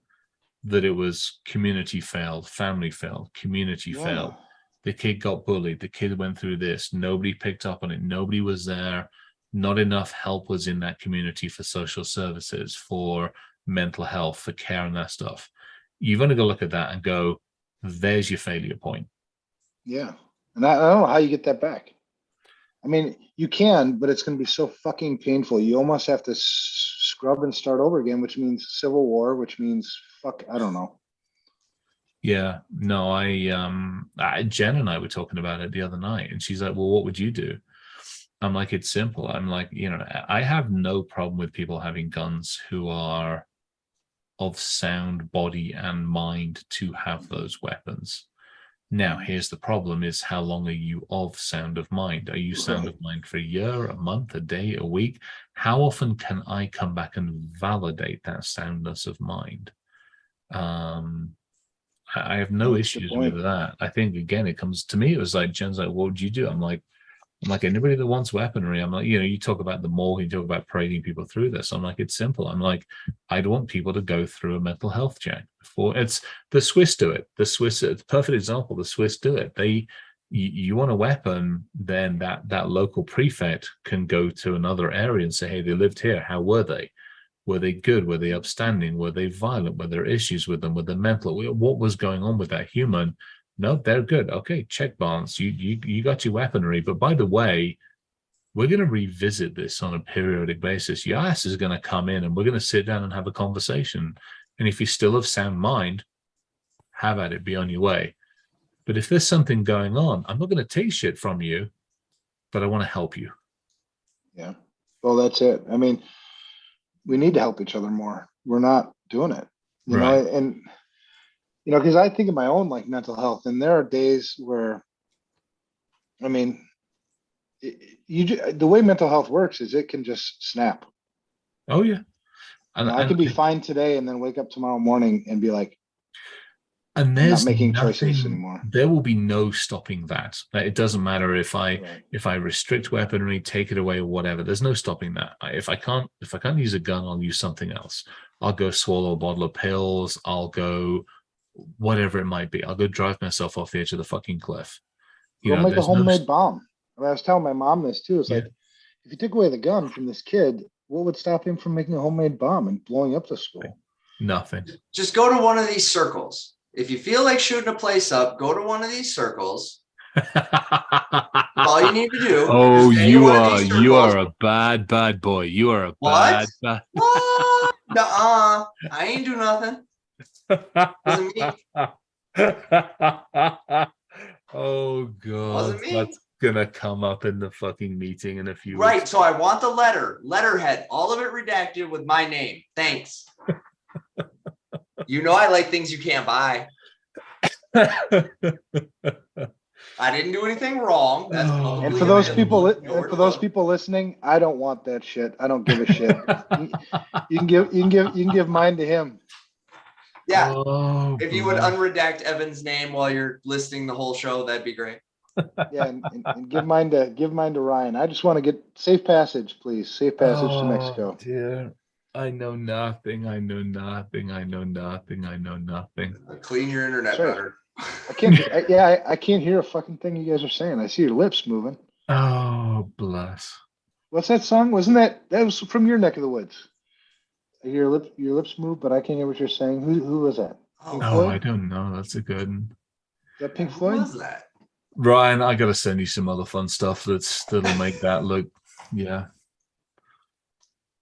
that it was community failed, family failed, community failed. The kid got bullied. The kid went through this. Nobody picked up on it. Nobody was there. Not enough help was in that community for social services, for mental health, for care and that stuff. You've only got to look at that and go, there's your failure point. Yeah. And I don't know how you get that back. I mean, you can, but it's going to be so fucking painful. You almost have to scrub and start over again, which means civil war, which means I don't know. Yeah, no, Jen and I were talking about it the other night, and she's like, well, what would you do? I'm like, it's simple. I'm like, I have no problem with people having guns who are of sound body and mind to have those weapons. Now, here's the problem is, how long are you of sound of mind? Are you sound of mind for a year, a month, a day, a week? How often can I come back and validate that soundness of mind? I have no issues with that. I think, again, it comes to me, it was like, Jen's like, what would you do? I'm like, anybody that wants weaponry, I'm like, you talk about the mall, you talk about parading people through this. I'm like, it's simple. I'm like, I'd want people to go through a mental health check before. The Swiss do it. The Swiss, it's a perfect example. The Swiss do it. You want a weapon, then that local prefect can go to another area and say, hey, they lived here. How were they? Were they good? Were they upstanding? Were they violent? Were there issues with them? Were they mental? What was going on with that human? No, they're good. Okay, check balance. You got your weaponry. But by the way, we're going to revisit this on a periodic basis. Your ass is going to come in and we're going to sit down and have a conversation. And if you're still of sound mind, have at it, be on your way. But if there's something going on, I'm not going to take shit from you, but I want to help you. Yeah. Well, that's it. I mean, we need to help each other more. We're not doing it, you know, and, because I think of my own like mental health, and there are days where, I mean, the way mental health works is it can just snap. Oh yeah. And I could be fine today and then wake up tomorrow morning and be like, and there's not making choices anymore. There will be no stopping that. It doesn't matter if I restrict weaponry, take it away, or whatever. There's no stopping that. If I can't use a gun, I'll use something else. I'll go swallow a bottle of pills. I'll go whatever it might be. I'll go drive myself off the edge of the fucking cliff. Go make a homemade bomb. I was telling my mom this too. It's like, if you took away the gun from this kid, what would stop him from making a homemade bomb and blowing up the school? Nothing. Just go to one of these circles. If you feel like shooting a place up, go to one of these circles. All you need to do. Oh, you are a bad boy. You are a bad. What? Nuh-uh. I ain't do nothing. Oh God, that's gonna come up in the fucking meeting in a few weeks. Right. So I want the letterhead, all of it redacted with my name. Thanks. I like things you can't buy. I I didn't do anything wrong. That's Oh. publicly And for those available. people, Nowhere and to for those look. people listening, I don't want that shit. I don't give a shit. You can give mine to him. Yeah. Oh, If you would bless. unredact Evan's name while you're listing the whole show, that'd be great. Yeah, and give mine to Ryan. I just want to get safe passage, please. Safe passage to Mexico. Dear. I know nothing. I know nothing. I know nothing. I know nothing. Clean your internet Sorry. better. I can't hear a fucking thing you guys are saying. I see your lips moving. Oh, bless. What's that song? Wasn't that was from your neck of the woods? I hear your lips move, but I can't hear what you're saying. Who was that? Pink Oh, Oh, Floyd? I don't know. That's a good one. Is that Pink who Floyd? was that? Ryan, I gotta send you some other fun stuff that'll make that look. Yeah.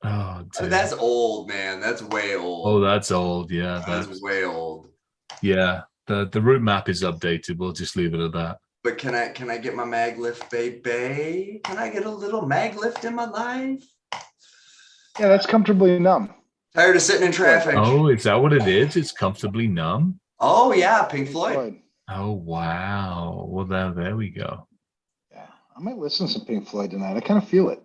Oh, dear. That's old, man. That's way old. Oh, that's old. Yeah, That's way old. yeah. The route map is updated. We'll just leave it at that. But can I get my mag lift, baby? Can I get a little mag lift in my life? Yeah, that's comfortably numb. Tired of sitting in traffic. Oh, is that what it is? It's comfortably numb. Oh yeah, Pink Floyd. Oh wow. Well, there we go. Yeah, I might listen to some Pink Floyd tonight. I kind of feel it.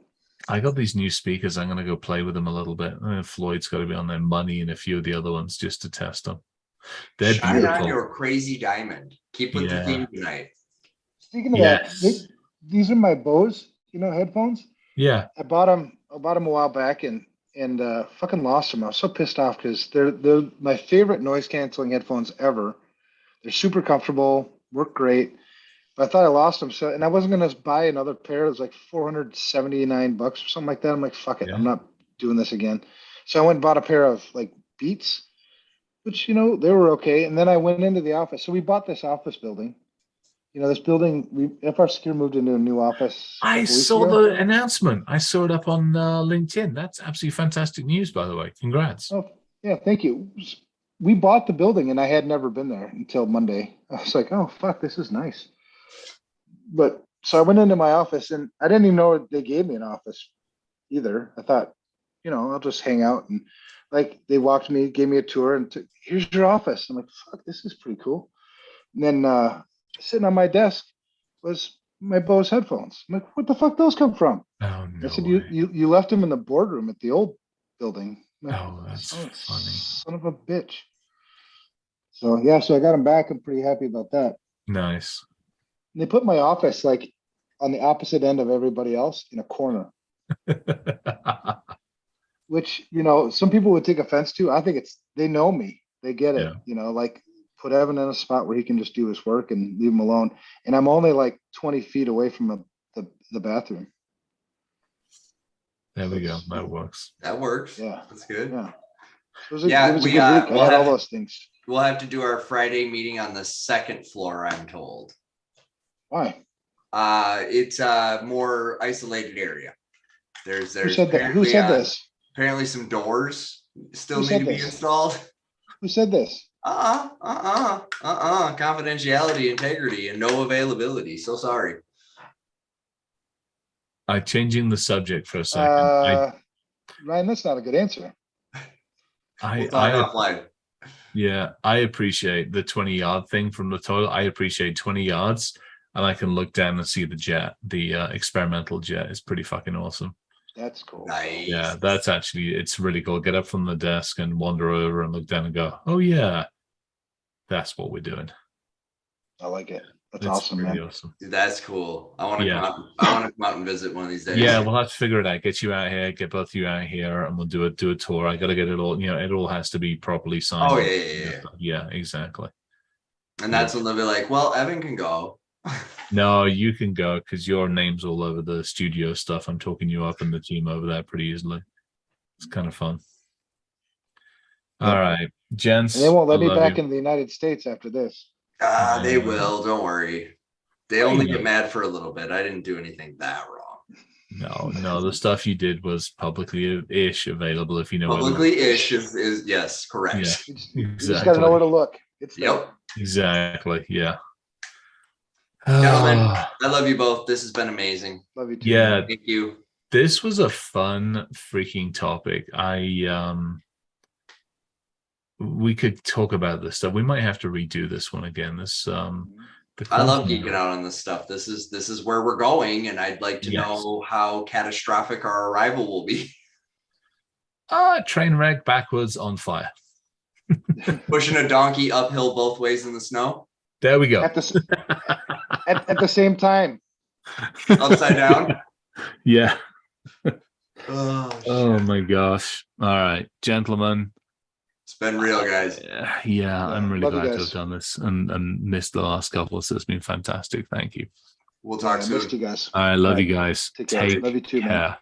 I got these new speakers. I'm gonna go play with them a little bit. Floyd's got to be on there, Money, and a few of the other ones just to test them. They're Shine beautiful. on your crazy diamond. Keep with the theme tonight. Speaking of Yes. that, these are my Bose, headphones. Yeah. I bought them a while back and fucking lost them. I was so pissed off because they're my favorite noise canceling headphones ever. They're super comfortable, work great. But I thought I lost them. So, and I wasn't gonna buy another pair. It was like $479 or something like that. I'm like, fuck it, Yeah. I'm not doing this again. So I went and bought a pair of like Beats, which they were okay. And then I went into the office. So we bought this office building. This building, FR Secure moved into a new office. I saw the announcement. I saw it up on LinkedIn. That's absolutely fantastic news, by the way. Congrats. Oh, yeah, thank you. We bought the building and I had never been there until Monday. I was like, oh, fuck, this is nice. But so I went into my office and I didn't even know they gave me an office either. I thought, I'll just hang out. And like they walked me, gave me a tour and here's your office. I'm like, fuck, this is pretty cool. And then sitting on my desk was my Bose headphones. I'm like, what the fuck those come from? Oh no. I said, way. you left them in the boardroom at the old building. I'm like, Oh, that's funny. Son of a bitch. So yeah, so I got them back. I'm pretty happy about that. Nice. And they put my office like on the opposite end of everybody else in a corner, which some people would take offense to. I think they know me. They get it. Like put Evan in a spot where he can just do his work and leave him alone. And I'm only like 20 feet away from the bathroom. There we go. That works. That works. Yeah. That's good. Yeah. It was we, a good week. I had all those things. We'll have to do our Friday meeting on the second floor, I'm told. Why? It's a more isolated area. There's Who said that? Who said this? Apparently some doors still Who need to said be this? installed. Who said this? Confidentiality, integrity, and no availability. So sorry. I'm changing the subject for a second. Ryan, that's not a good answer. We'll talk offline. Yeah, I appreciate the 20-yard thing from the toilet. I appreciate 20 yards, and I can look down and see the jet. The experimental jet is pretty fucking awesome. That's cool. Nice. Yeah, it's really cool. Get up from the desk and wander over and look down and go, oh yeah, that's what we're doing. I like it. That's It's awesome, really man. awesome. Dude, that's cool. I want to come out and visit one of these days. Yeah, we'll have to figure it out. Get you out here, get both of you out here, and we'll do a tour. I got to get it all. It all has to be properly signed. Oh yeah. Yeah, exactly. And that's when they'll be like, "Well, Evan can go." No, you can go because your name's all over the studio stuff. I'm talking you up and the team over there pretty easily. It's kind of fun. All right, gents. And they won't let me back in the United States after this. They will. Don't worry. They only get mad for a little bit. I didn't do anything that wrong. No. The stuff you did was publicly-ish available. If you know. Publicly-ish is yes, correct. Yeah, You just got to know where to look. Yep. Exactly. Yeah. Gentlemen, I love you both. This has been amazing. Love you too. Yeah. Thank you. This was a fun freaking topic. We could talk about this stuff. We might have to redo this one again. I love geeking out on this stuff. This is where we're going, and I'd like to know how catastrophic our arrival will be. Train wreck backwards on fire. Pushing a donkey uphill both ways in the snow. There we go. At the same time. Upside down. Yeah. Oh my gosh. All right, gentlemen. It's been real, guys. Yeah, I'm really love you glad to guys. have done this and missed the last couple. So it's been fantastic. Thank you. We'll talk I soon. missed you guys. I love All you right. guys. Take care. Love you too, man. care.